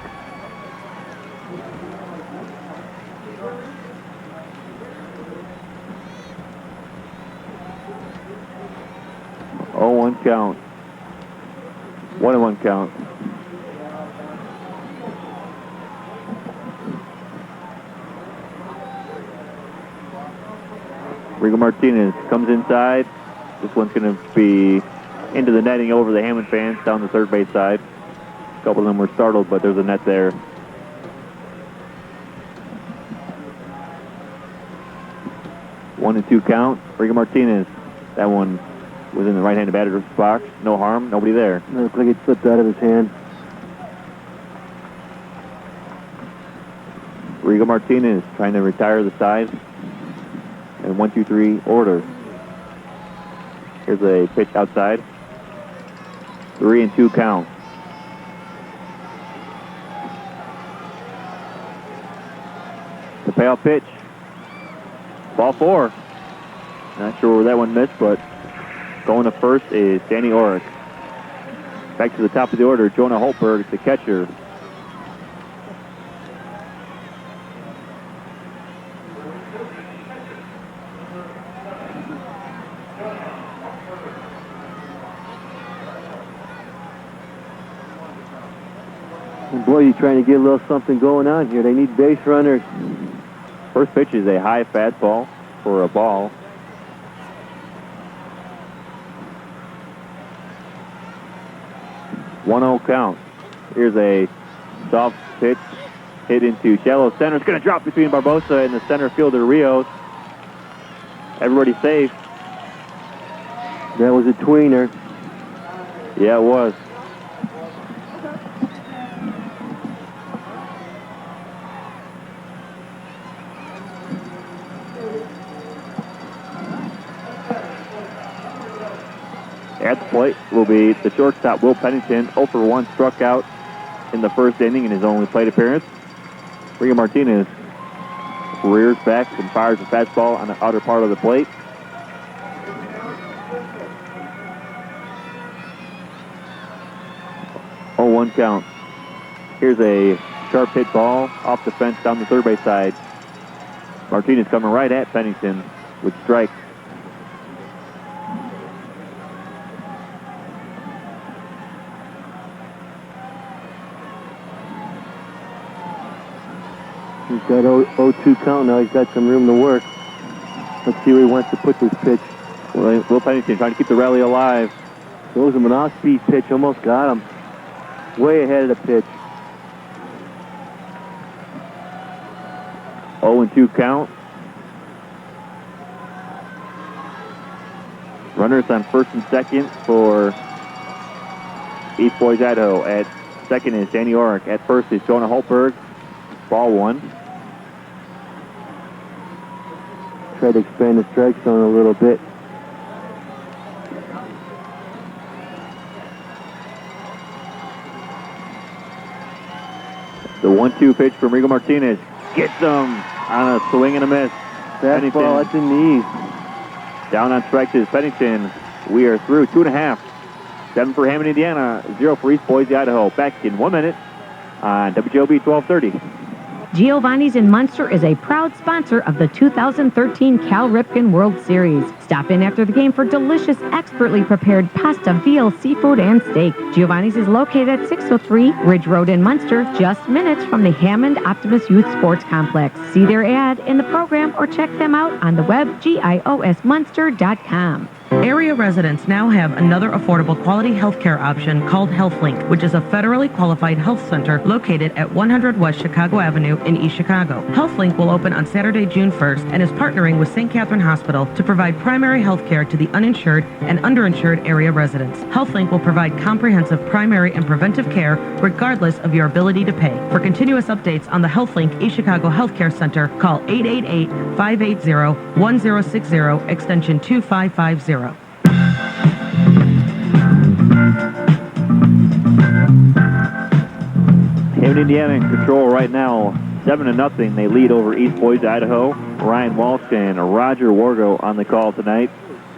Oh, 1 count. 1-1 count. Rigo Martinez comes inside. This one's going to be into the netting over the Hammond fans down the third base side. A couple of them were startled, but there's a net there. One and 2 count. Rigo Martinez. That one was in the right-handed batter's box. No harm. Nobody there. It looked like it slipped out of his hand. Rigo Martinez trying to retire the side. And 1-2-3 order. Here's a pitch outside. 3 and 2 count. The payoff pitch. Ball 4. Not sure where that one missed, but going to first is Danny Orrick. Back to the top of the order, Jonah Holtberg, the catcher. And boy, you're trying to get a little something going on here. They need base runners. First pitch is a high fastball for a ball. One-zero count. Here's a soft pitch hit into shallow center. It's going to drop between Barbosa and the center fielder Rios. Everybody safe. That was a tweener. Yeah, it was. At the plate will be the shortstop, Will Pennington, 0 for 1, struck out in the first inning in his only plate appearance. Rigo Martinez rears back and fires a fastball on the outer part of the plate. Oh, 1 count. Here's a sharp hit ball off the fence down the third base side. Martinez coming right at Pennington with strike. He's got 0-2 count now. He's got some room to work. Let's see where he wants to put this pitch. Will Pennington trying to keep the rally alive. Throws him an off-speed pitch. Almost got him. Way ahead of the pitch. 0-2 count. Runners on first and second for East Boise, Idaho. At second is Danny Orrick. At first is Jonah Holtberg. Ball 1. Try to expand the strike zone a little bit. The 1-2 pitch from Rigo Martinez. Gets him on a swing and a miss. Fastball, that's in the east. Down on strike is Pennington. We are through 2.5. 7 for Hammond, Indiana. 0 for East Boise, Idaho. Back in 1 minute on WJOB 1230. Giovanni's in Munster is a proud sponsor of the 2013 Cal Ripken World Series. Stop in after the game for delicious, expertly prepared pasta, veal, seafood, and steak. Giovanni's is located at 603 Ridge Road in Munster, just minutes from the Hammond Optimus Youth Sports Complex. See their ad in the program or check them out on the web, giosmunster.com. Area residents now have another affordable quality healthcare option called HealthLink, which is a federally qualified health center located at 100 West Chicago Avenue in East Chicago. HealthLink will open on Saturday, June 1st, and is partnering with St. Catherine Hospital to provide primary health care to the uninsured and underinsured area residents. HealthLink will provide comprehensive primary and preventive care regardless of your ability to pay. For continuous updates on the HealthLink East Chicago Healthcare Center, call 888-580-1060, extension 2550. Hammond, Indiana in control right now, 7-0. They lead over East Boise, Idaho. Ryan Walsh and Roger Wargo on the call tonight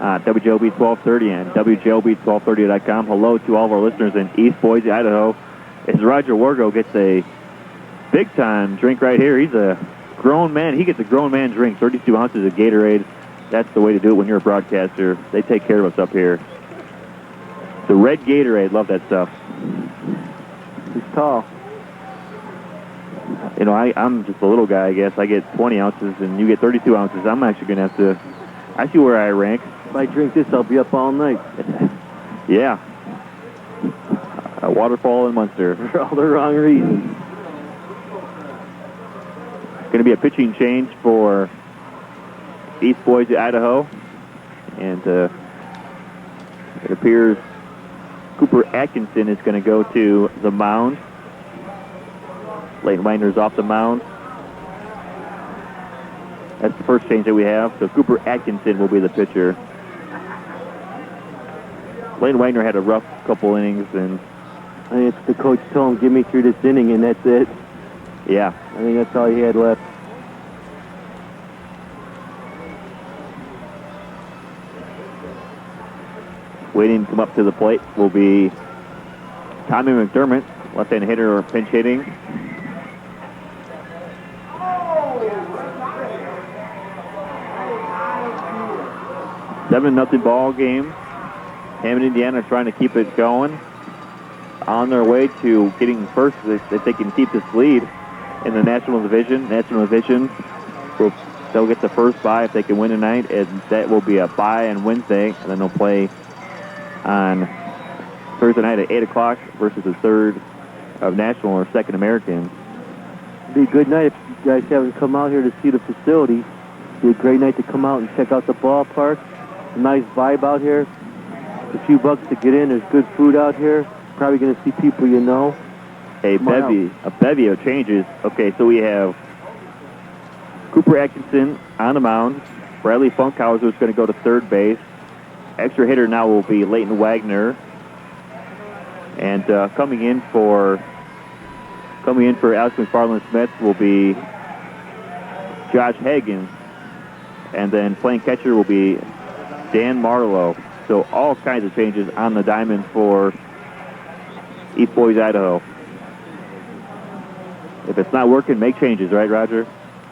WJOB 1230 and WJOB1230.com. Hello to all of our listeners in East Boise, Idaho. As Roger Wargo gets a big-time drink right here. He's a grown man. He gets a grown man drink, 32 ounces of Gatorade. That's the way to do it when you're a broadcaster. They take care of us up here. The red Gatorade, love that stuff. He's tall. You know, I'm just a little guy, I guess. I get 20 ounces, and you get 32 ounces. I'm actually going to have to... I see where I rank. If I drink this, I'll be up all night. Yeah. A waterfall in Munster. For all the wrong reasons. Going to be a pitching change for East Boise, Idaho. And it appears Cooper Atkinson is going to go to the mound. Leighton Wagner's off the mound. That's the first change that we have. So Cooper Atkinson will be the pitcher. Leighton Wagner had a rough couple innings, and I think it's the coach told him, get me through this inning, and that's it. Yeah. I think that's all he had left. Waiting to come up to the plate will be Tommy McDermott, left-hand hitter, pinch hitting. Seven 0 ball game. Hammond, Indiana trying to keep it going. On their way to getting first if they can keep this lead in the National Division. They'll get the first bye if they can win tonight, and that will be a bye on Wednesday, and then they'll play on Thursday night at 8 o'clock versus the third of National or Second American. It'd be a good night if you guys haven't come out here to see the facility. It'd be a great night to come out and check out the ballpark. A nice vibe out here. A few bucks to get in. There's good food out here. Probably going to see people you know. A bevy of changes. Okay, so we have Cooper Atkinson on the mound. Bradley Funkhauser is going to go to third base. Extra hitter now will be Leighton Wagner. And coming in for Alex McFarland-Smith will be Josh Hagan. And then playing catcher will be Dan Marlowe. So all kinds of changes on the diamond for East Boise, Idaho. If it's not working, make changes, right, Roger?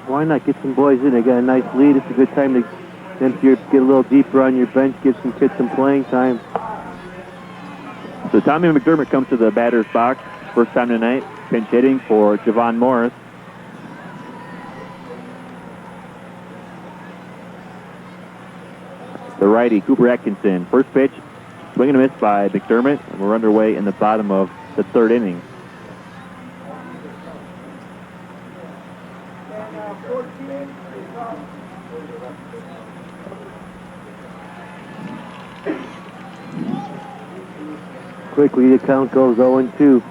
Why not get some boys in? They got a nice lead. It's a good time to get a little deeper on your bench, give some kids some playing time. So Tommy McDermott comes to the batter's box. First time tonight, pinch hitting for Javon Morris. The righty, Cooper Atkinson. First pitch, swing and a miss by McDermott, and we're underway in the bottom of the third inning. Quickly, the count goes 0-2.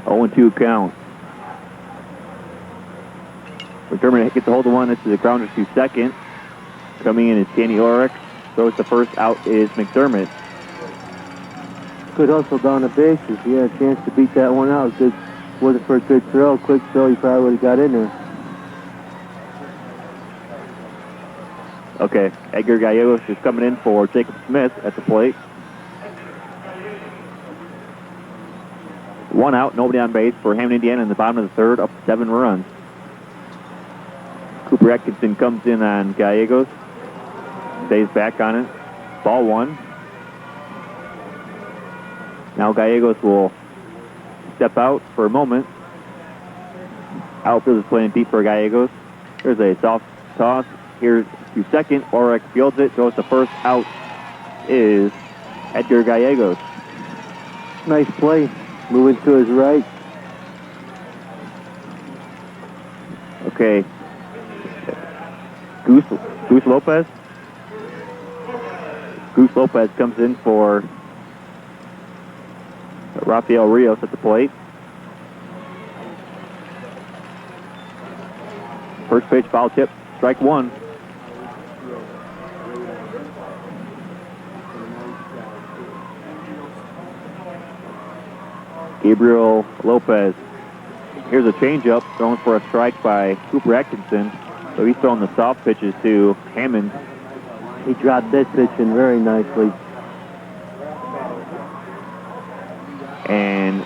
0-2 count. McDermott gets a hold of one. This is a grounder to second. Coming in is Kenny Ulrich. Throws the first out is McDermott. Good hustle down the bases. He had a chance to beat that one out. Good, wasn't for a good throw. Quick throw, he probably would have got in there. Okay, Edgar Gallegos is coming in for Jacob Smith at the plate. One out, nobody on base for Hammond, Indiana in the bottom of the third, up 7 runs. Cooper Atkinson comes in on Gallegos. Stays back on it. Ball one. Now Gallegos will step out for a moment. Outfield is playing deep for Gallegos. There's a soft toss. Here's to second. Ulrich fields it. Goes to first. Out is Edgar Gallegos. Nice play. Moving to his right. Okay. Goose Lopez. Goose Lopez comes in for Rafael Rios at the plate. First pitch, foul tip, strike one. Gabriel Lopez. Here's a changeup thrown for a strike by Cooper Atkinson. So he's throwing the soft pitches to Hammond. He dropped that pitch in very nicely. And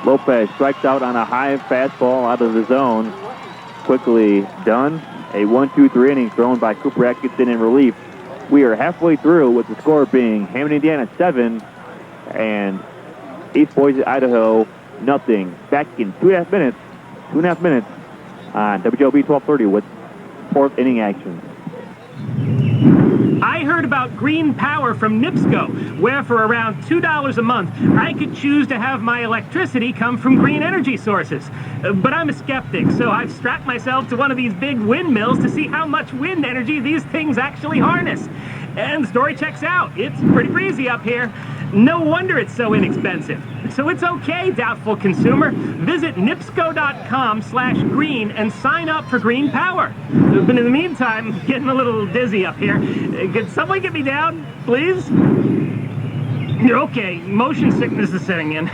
Lopez strikes out on a high fastball out of the zone. Quickly done. A 1-2-3 inning thrown by Cooper Atkinson in relief. We are halfway through with the score being Hammond, Indiana 7 and East Boise, Idaho nothing. Back in 2.5 minutes on WJLB 1230 with fourth inning action. I heard about green power from NIPSCO, where for around $2 a month, I could choose to have my electricity come from green energy sources. But I'm a skeptic, so I've strapped myself to one of these big windmills to see how much wind energy these things actually harness. And the story checks out. It's pretty breezy up here. No wonder it's so inexpensive. So it's okay, doubtful consumer. Visit nipsco.com/green and sign up for green power. But in the meantime, getting a little dizzy up here. Could someone get me down, please? Okay, motion sickness is setting in.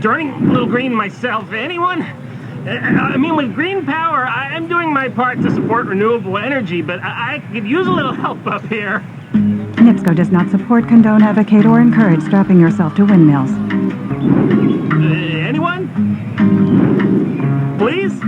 Turning a little green myself. Anyone? I mean, with green power, I'm doing my part to support renewable energy, but I could use a little help up here. NIPSCO does not support, condone, advocate, or encourage strapping yourself to windmills. Anyone? Please?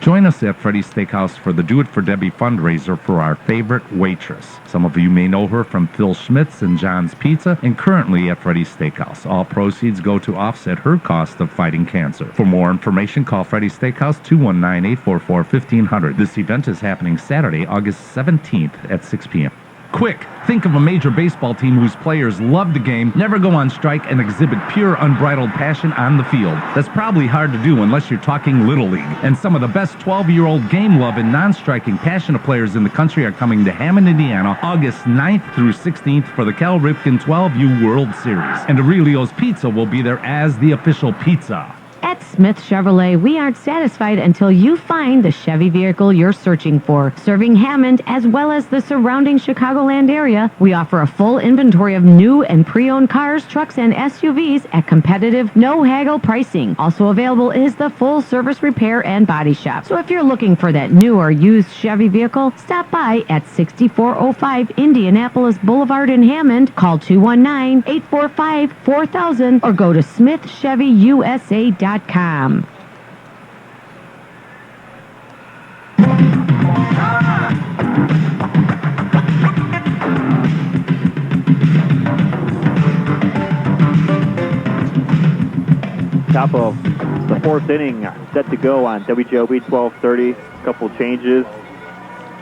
Join us at Freddy's Steakhouse for the Do It for Debbie fundraiser for our favorite waitress. Some of you may know her from Phil Schmidt's and John's Pizza, and currently at Freddy's Steakhouse. All proceeds go to offset her cost of fighting cancer. For more information, call Freddy's Steakhouse 219-844-1500. This event is happening Saturday, August 17th at 6 p.m. Quick, think of a major baseball team whose players love the game, never go on strike, and exhibit pure, unbridled passion on the field. That's probably hard to do unless you're talking Little League. And some of the best 12-year-old game love and non-striking passionate players in the country are coming to Hammond, Indiana, August 9th through 16th for the Cal Ripken 12U World Series. And Aurelio's Pizza will be there as the official pizza. At Smith Chevrolet, we aren't satisfied until you find the Chevy vehicle you're searching for. Serving Hammond as well as the surrounding Chicagoland area, we offer a full inventory of new and pre-owned cars, trucks, and SUVs at competitive, no-haggle pricing. Also available is the full-service repair and body shop. So if you're looking for that new or used Chevy vehicle, stop by at 6405 Indianapolis Boulevard in Hammond. Call 219-845-4000 or go to smithchevyusa.com. Top of the fourth inning, set to go on WJOB 1230. A couple changes.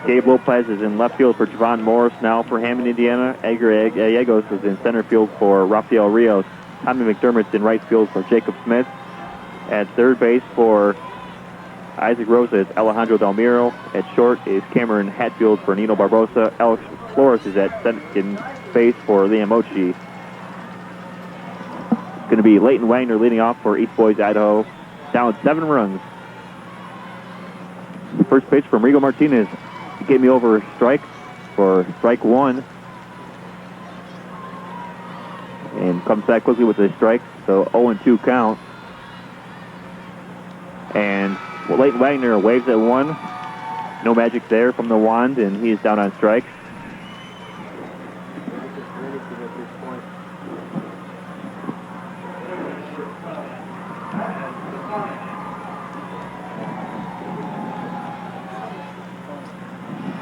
Gabe Lopez is in left field for Javon Morris now for Hammond, Indiana. Edgar Gallegos is in center field for Rafael Rios. Tommy McDermott's in right field for Jacob Smith. At third base for Isaac Rosa is Alejandro Dalmiro. At short is Cameron Hatfield for Nino Barbosa. Alex Flores is at second base for Liam Ochi. It's going to be Leighton Wagner leading off for East Boise, Idaho. Down 7 runs. The first pitch from Rigo Martinez. He gave me over strike for strike 1. And comes back quickly with a strike. So 0-2 count. And Leighton Wagner waves at 1. No magic there from the wand, and he is down on strikes.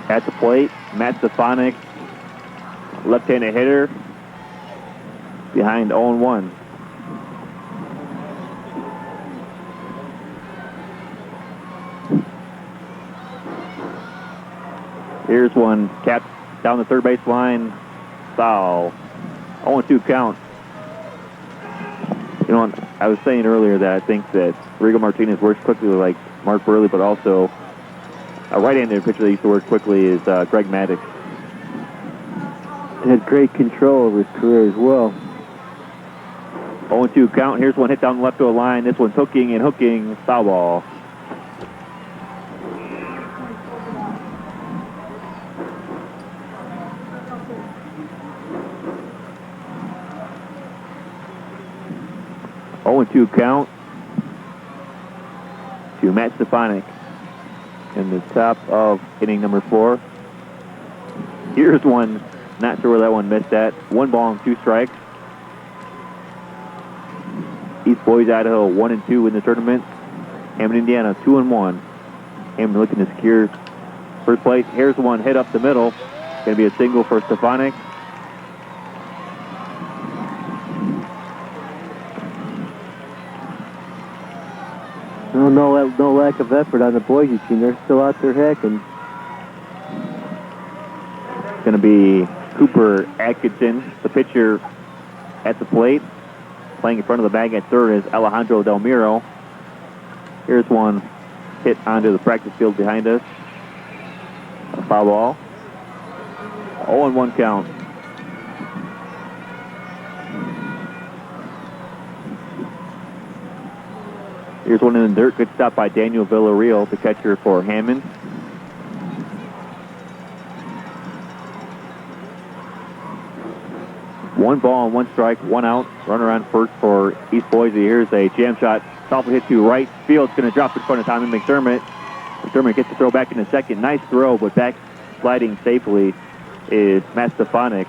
At the plate, Matt Stefanik, left-handed hitter, behind 0-1. Here's one capped down the third base line. Foul. 0-2 count. You know, I was saying earlier that I think that Rigo Martinez works quickly like Mark Burley, but also a right-handed pitcher that used to work quickly is Greg Maddox. He had great control over his career as well. 0-2 count. Here's one hit down the left field line. This one's hooking, foul ball. Oh, 2 count to Matt Stefanik. in the top of inning number 4. Here's one. Not sure where that one missed at. 1 ball and 2 strikes. East Boise, Idaho 1-2 in the tournament. Hammond, Indiana 2-1. Hammond looking to secure first place. Here's one hit up the middle. Going to be a single for Stefanik. No lack of effort on the Boise team. They're still out there hacking. It's going to be Cooper Atkinson, the pitcher at the plate. Playing in front of the bag at third is Alejandro Del Miro. Here's one hit onto the practice field behind us. A foul ball. 0-1 count. Here's one in the dirt. Good stop by Daniel Villarreal, the catcher for Hammond. One ball and 1 strike, 1 out. Runner on first for East Boise. Here's a jam shot. Softly hit to right field. It's going to drop in front of Tommy McDermott. McDermott gets the throw back in a second. Nice throw, but back sliding safely is Matt Stefanik.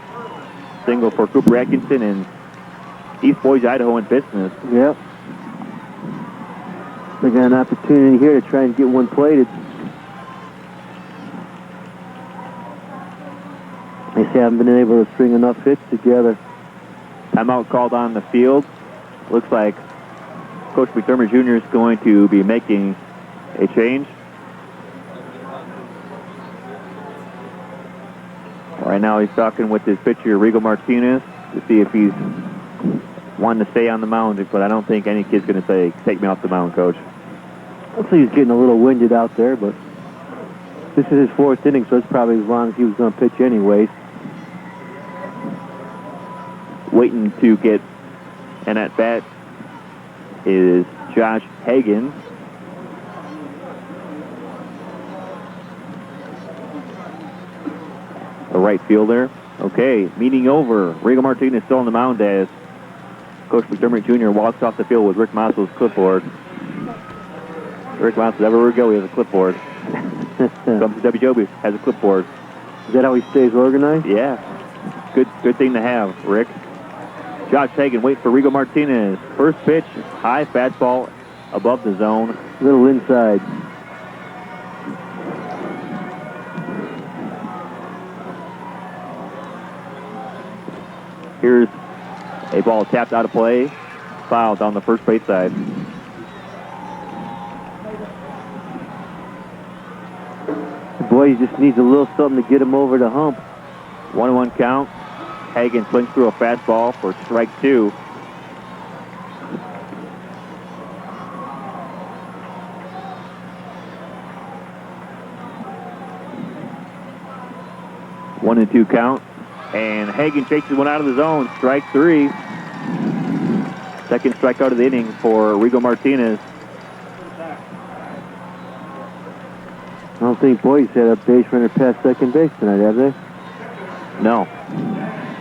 Single for Cooper Atkinson, and East Boise, Idaho in business. Yep. They got an opportunity here to try and get one plated. They haven't been able to string enough hits together. Timeout called on the field. Looks like Coach McDermott Jr. is going to be making a change. Right now he's talking with his pitcher, Rigo Martinez, to see if he's wanting to stay on the mound, but I don't think any kid's going to say, take me off the mound, Coach. Looks like he's getting a little winded out there, but this is his 4th inning, so it's probably as long as he was going to pitch anyways. Waiting to get an at-bat is Josh Hagan. The right fielder. Okay, meeting over. Rigo Martinez still on the mound as Coach McDermott Jr. walks off the field with Rick Mossel's clipboard. Rick Mossel, everywhere we go, he has a clipboard. Comes to W. Joby, has a clipboard. Is that how he stays organized? Yeah. Good thing to have, Rick. Josh Hagan waiting for Rigo Martinez. First pitch, high fastball above the zone. Little inside. Here's a ball tapped out of play. Foul down the first base side. Boy, he just needs a little something to get him over the hump. 1-1 count. Hagan swings through a fastball for strike 2. One and 2 count. And Hagan takes one out of the zone. Strike 3. Second strikeout of the inning for Rigo Martinez. I don't think Boise had a base runner past second base tonight, have they? No.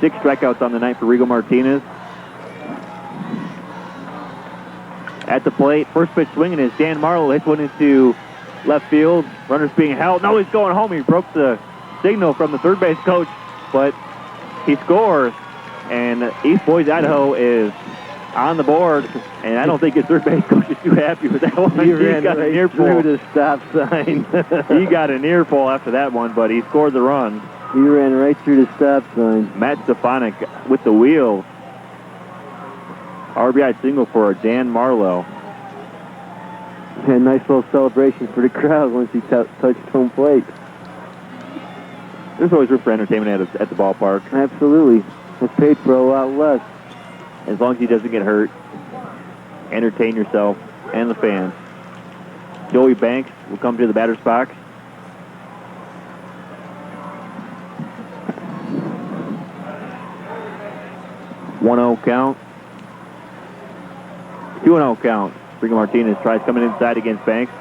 6 strikeouts on the night for Rigo Martinez. At the plate, first pitch swinging is Dan Marlowe. Hits one into left field. Runner's being held. No, he's going home. He broke the signal from the third base coach, but he scores. And East Boise, Idaho is on the board, and I don't think his third base coach is too happy with that one. He ran got right an earful through the stop sign. He got an earful after that one, but he scored the run. He ran right through the stop sign. Matt Stefanik with the wheel. RBI single for Dan Marlowe. Had a nice little celebration for the crowd once he touched home plate. There's always room for entertainment at the ballpark. Absolutely. It's paid for a lot less. As long as he doesn't get hurt, entertain yourself and the fans. Joey Banks will come to the batter's box. One-0 count. 2-0 count. Rigo Martinez tries coming inside against Banks.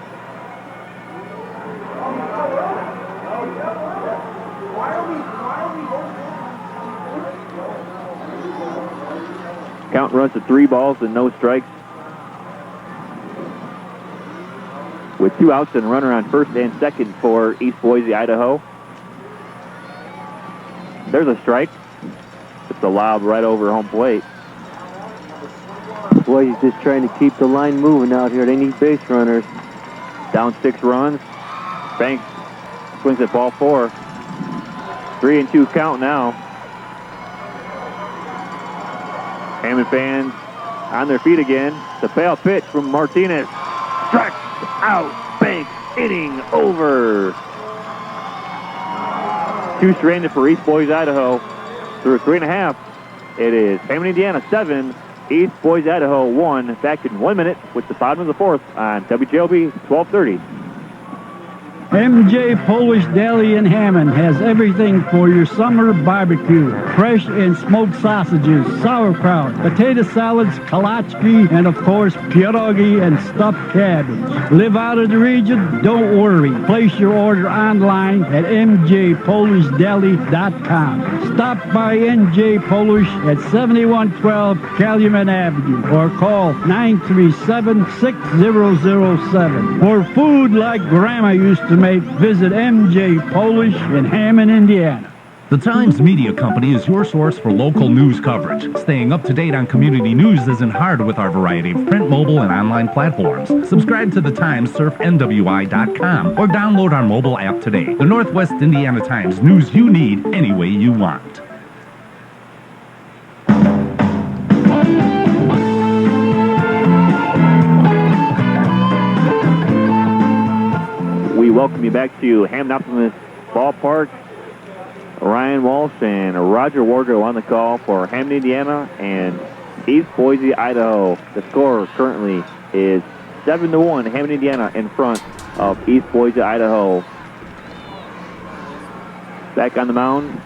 Count runs to 3 balls and no strikes. with 2 outs and a runner on first and second for East Boise, Idaho. There's a strike. It's a lob right over home plate. Boise just trying to keep the line moving out here. They need base runners. Down 6 runs. Banks swings at ball 4. 3-2 count now. Hammond fans on their feet again. The foul pitch from Martinez. Strike out. Banks. Inning over. 2 stranded for East Boise, Idaho. Through 3.5. It is Hammond, Indiana 7. East Boise, Idaho 1. Back in 1 minute with the bottom of the 4th on WJLB 1230. MJ Polish Deli in Hammond has everything for your summer barbecue. Fresh and smoked sausages, sauerkraut, potato salads, kolaczki, and of course, pierogi and stuffed cabbage. Live out of the region? Don't worry. Place your order online at mjpolishdeli.com. Stop by NJ Polish at 7112 Calumet Avenue or call 937-6007. For food like Grandma used to make, visit MJ Polish in Hammond, Indiana. The Times Media Company is your source for local news coverage. Staying up to date on community news isn't hard with our variety of print, mobile, and online platforms. Subscribe to The Times, surf NWI.com, or download our mobile app today. The Northwest Indiana Times, news you need any way you want. We welcome you back to Hammond Optimist Ballpark. Ryan Walsh and Roger Wargo on the call for Hammond, Indiana and East Boise, Idaho. The score currently is 7-1. Hammond, Indiana in front of East Boise, Idaho. Back on the mound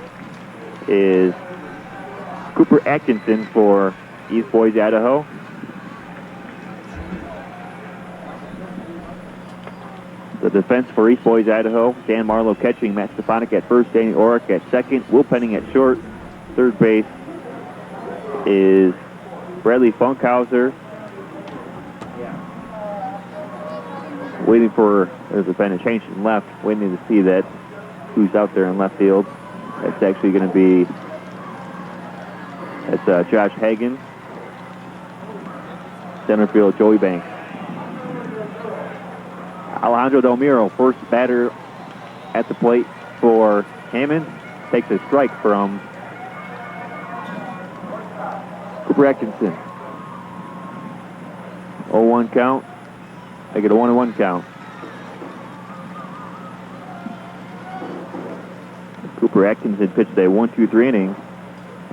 is Cooper Atkinson for East Boise, Idaho. The defense for East Boise, Idaho, Dan Marlowe catching, Matt Stefanik at first, Danny Orrick at second, Will Penning at short. Third base is Bradley Funkhauser. Waiting for, there's been a change in left, waiting to see that who's out there in left field. That's actually going to be, that's Josh Hagan. Center field, Joey Banks. Alejandro Del Miro, first batter at the plate for Hammond, takes a strike from Cooper Atkinson. 0-1 count. They get a 1-1 count. Cooper Atkinson pitched a 1-2-3 inning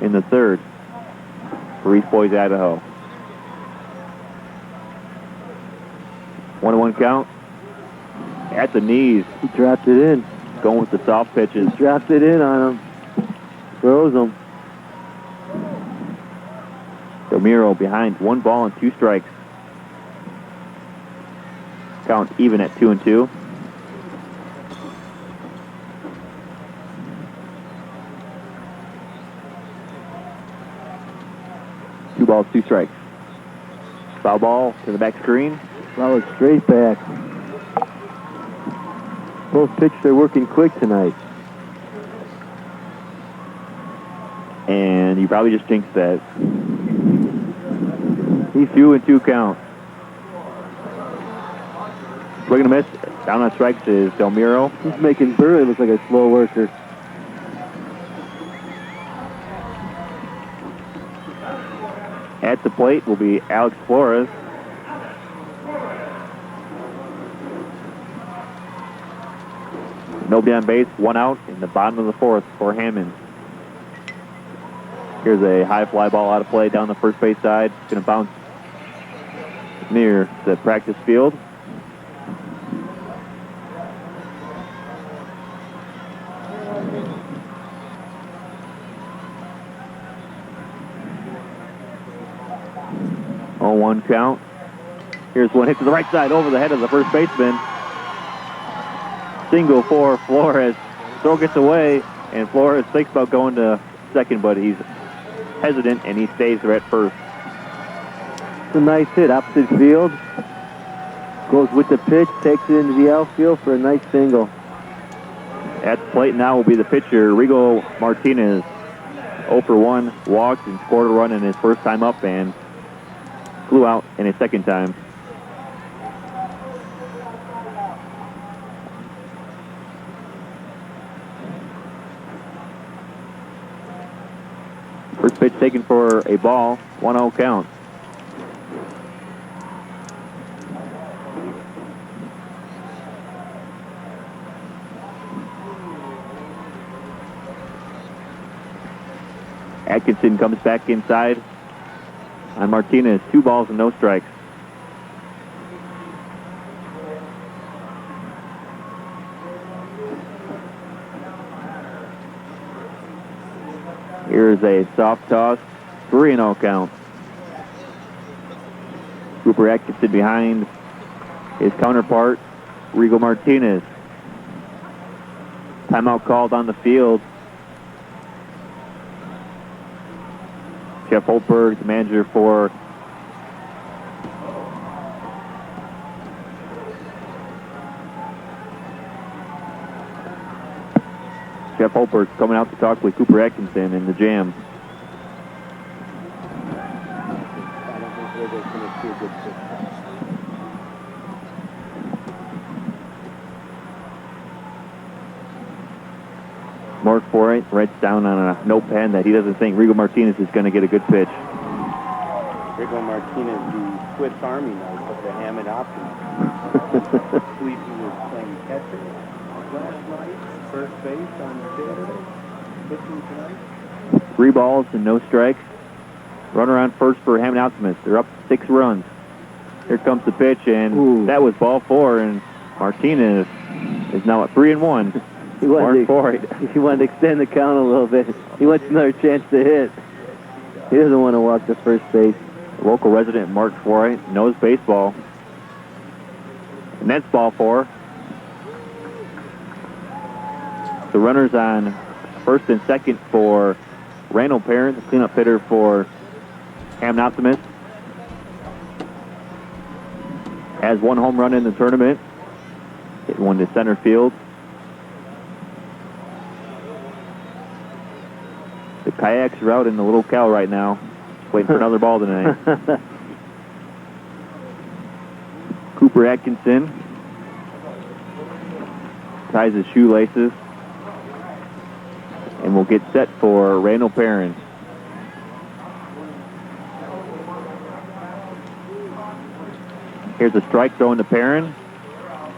in the third for East Boise, Idaho. 1-1 count. At the knees. He dropped it in. Going with the soft pitches. He dropped it in on him. Throws him. Delmiro behind 1 ball and 2 strikes. Count even at 2-2. Two balls, 2 strikes. Foul ball to the back screen. Foul straight back. Both pitchers are working quick tonight. And you probably just jinxed that. He's 2-2 count. Swing and a miss. Down on strikes is Delmiro. He's making Burley look like a slow worker. At the plate will be Alex Flores. Nobody on base, 1 out in the bottom of the 4th for Hammond. Here's a high fly ball out of play down the first base side. It's going to bounce near the practice field. Oh, 1 count. Here's one hit to the right side over the head of the first baseman. Single for Flores. Throw gets away, and Flores thinks about going to second, but he's hesitant, and he stays there at first. It's a nice hit, opposite field. Goes with the pitch, takes it into the outfield for a nice single. At the plate now will be the pitcher, Rigo Martinez. 0 for 1, walked and scored a run in his first time up and flew out in his second time. First pitch taken for a ball, 1-0 count. Atkinson comes back inside on Martinez. 2 balls and no strikes. Here's a soft toss, 3-0 count. Cooper Atkinson behind his counterpart, Rigo Martinez. Timeout called on the field. Jeff Holberg, the manager for Jeff Holberg coming out to talk with Cooper Atkinson in the jam. Mark Forey writes down on a notepad that he doesn't think Rigo Martinez is going to get a good pitch. Rigo Martinez, the Swiss Army knife of the Hammond option. I believe he was playing catcher last night, first base on Saturday, pitching tonight. 3 balls and no strikes. Runner on first for Hammond Optimists. They're up 6 runs. Here comes the pitch, and that was ball 4, and Martinez is now at 3-1. He wanted to extend the count a little bit. He wants another chance to hit. He doesn't want to walk to first base. The local resident, Mark Foy, knows baseball. And that's ball 4. The runners on first and second for Randall Parent, the cleanup hitter for Hammond Optimists. Has 1 home run in the tournament. Hit one to center field. The Kayaks are out in the Little Cal right now, waiting for another ball tonight. Cooper Atkinson ties his shoelaces and will get set for Randall Perrin. Here's a strike thrown to Perrin.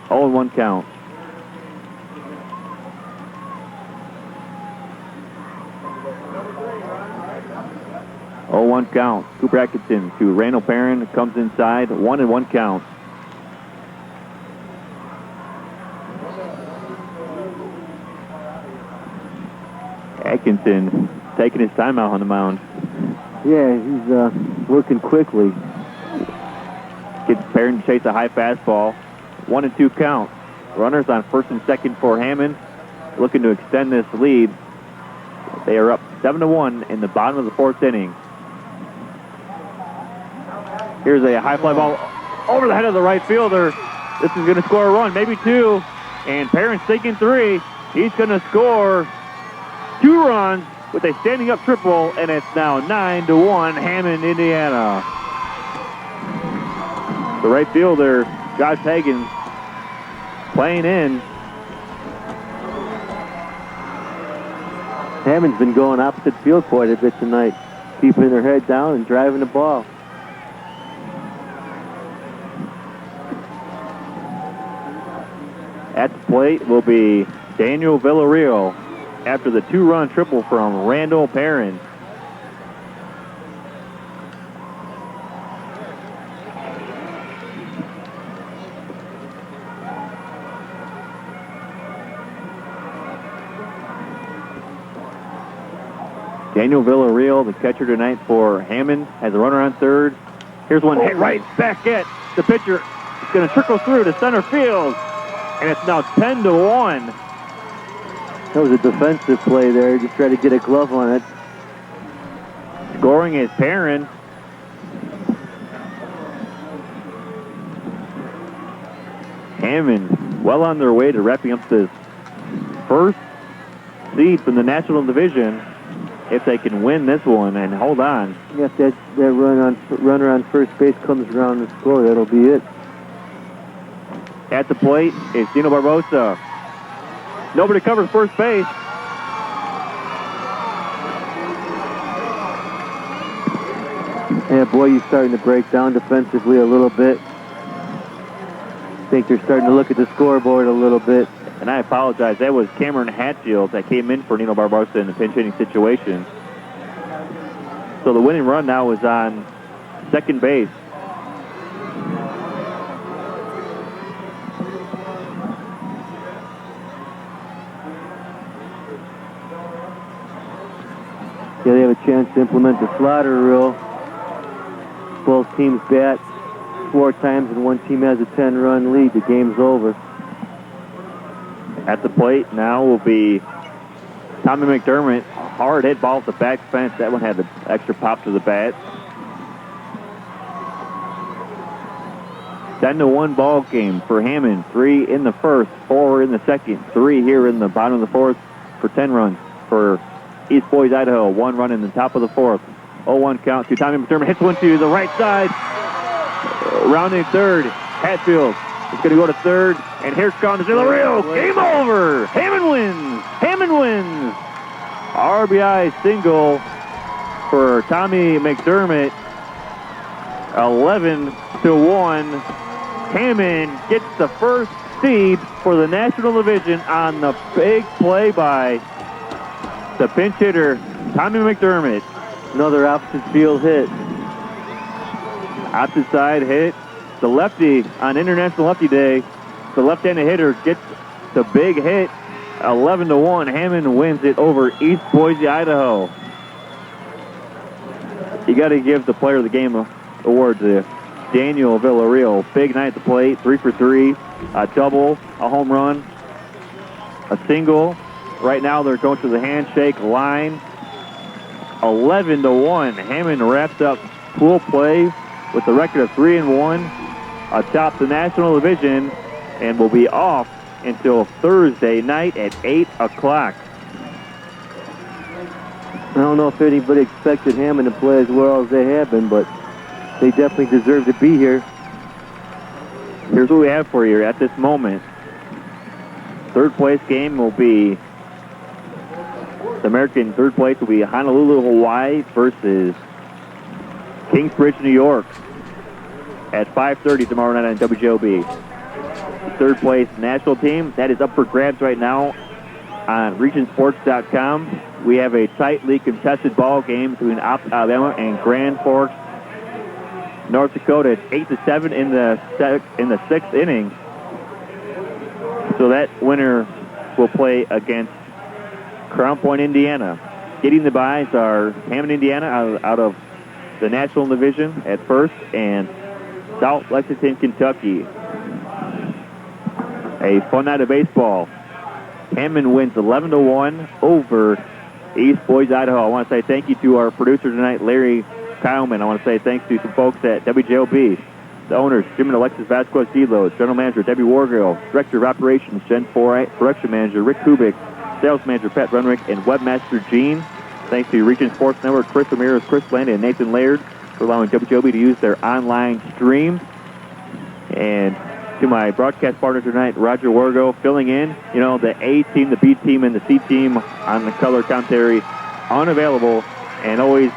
0-1 count. Count. Cooper Atkinson to Randall Perrin, comes inside, 1-1 count. Atkinson taking his time out on the mound. Yeah, he's working quickly. Gets Perrin to chase a high fastball. 1-2 count. Runners on first and second for Hammond, looking to extend this lead. They are up 7-1 in the bottom of the 4th inning. Here's a high fly ball over the head of the right fielder. This is going to score a run, maybe 2. And Perrin's taking 3. He's going to score 2 runs with a standing up triple, and it's now 9-1 Hammond, Indiana. The right fielder, Josh Hagen, playing in. Hammond's been going opposite field quite a bit tonight, keeping their head down and driving the ball. At the plate will be Daniel Villarreal after the 2-run triple from Randall Perrin. Daniel Villarreal, the catcher tonight for Hammond, has a runner on third. Here's one hit right back at the pitcher. It's going to trickle through to center field. And it's now 10-1. That was a defensive play there. Just tried to get a glove on it. Scoring is Perrin. Hammond well on their way to wrapping up this first seed from the National Division. If they can win this one and hold on. If that runner on first base comes around and score, that'll be it. At the plate is Dino Barbosa. Nobody covers first base. Yeah, boy, you're starting to break down defensively a little bit. I think they're starting to look at the scoreboard a little bit. And I apologize. That was Cameron Hatfield that came in for Nino Barbosa in the pinch hitting situation. So the winning run now is on second base. Yeah, they have a chance to implement the slaughter rule. Both teams bat 4 times and one team has a 10-run lead. The game's over. At the plate now will be Tommy McDermott. Hard hit ball at the back fence. That one had the extra pop to the bat. 10-1 ball game for Hammond. 3 in the first, 4 in the second, 3 here in the bottom of the fourth for 10 runs for East Boise, Idaho. 1 run in the top of the fourth. 0-1 count to Tommy McDermott. Hits one to the right side. Rounding third, Hatfield is going to go to third. And here comes Villarreal. Game over. Hammond wins. Hammond wins. RBI single for Tommy McDermott. 11-1. Hammond gets the first seed for the National Division on the big play by the pinch hitter, Tommy McDermott. Another opposite field hit. Opposite side hit. The lefty on International Lefty Day. The left-handed hitter gets the big hit. 11-1. Hammond wins it over East Boise, Idaho. You got to give the player of the game award to Daniel Villarreal. Big night at the plate. 3 for 3. A double, a home run, a single. Right now they're going to the handshake line. 11-1. Hammond wraps up pool play with a record of 3-1 atop the National Division and will be off until Thursday night at 8 o'clock. I don't know if anybody expected Hammond to play as well as they have been, but they definitely deserve to be here. Here's what we have for you at this moment. Third place game will be, the American third place will be Honolulu, Hawaii versus Kingsbridge, New York at 5:30 tomorrow night on WJOB. Third place national team, that is up for grabs right now on regionsports.com. We have a tightly contested ball game between Alabama and Grand Forks, North Dakota. It's 8-7 in the 6th inning. So that winner will play against Crown Point, Indiana. Getting the byes are Hammond, Indiana out of the National Division at first, and South Lexington, Kentucky. A fun night of baseball. Hammond wins 11-1 over East Boise, Idaho. I want to say thank you to our producer tonight, Larry Kyleman. I want to say thanks to some folks at WJOB. The owners, Jim and Alexis Vasquez Delos, General Manager Debbie Wargill, Director of Operations Jen Forey, Production Manager Rick Kubik, Sales Manager Pat Runrick, and Webmaster Gene. Thanks to Region Sports Network, Chris Ramirez, Chris Landon, and Nathan Laird for allowing WJOB to use their online stream. And to my broadcast partner tonight, Roger Wargo, filling in. You know, the A team, the B team, and the C team on the color commentary, unavailable, and always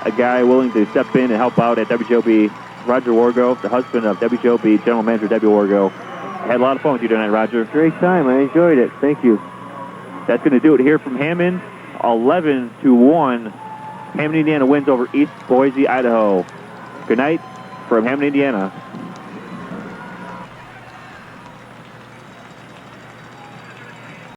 a guy willing to step in and help out at WJOB. Roger Wargo, the husband of WJOB, General Manager Debbie Wargo. I had a lot of fun with you tonight, Roger. Great time. I enjoyed it. Thank you. That's going to do it here from Hammond. 11-1. Hammond, Indiana wins over East Boise, Idaho. Good night from Hammond, Indiana.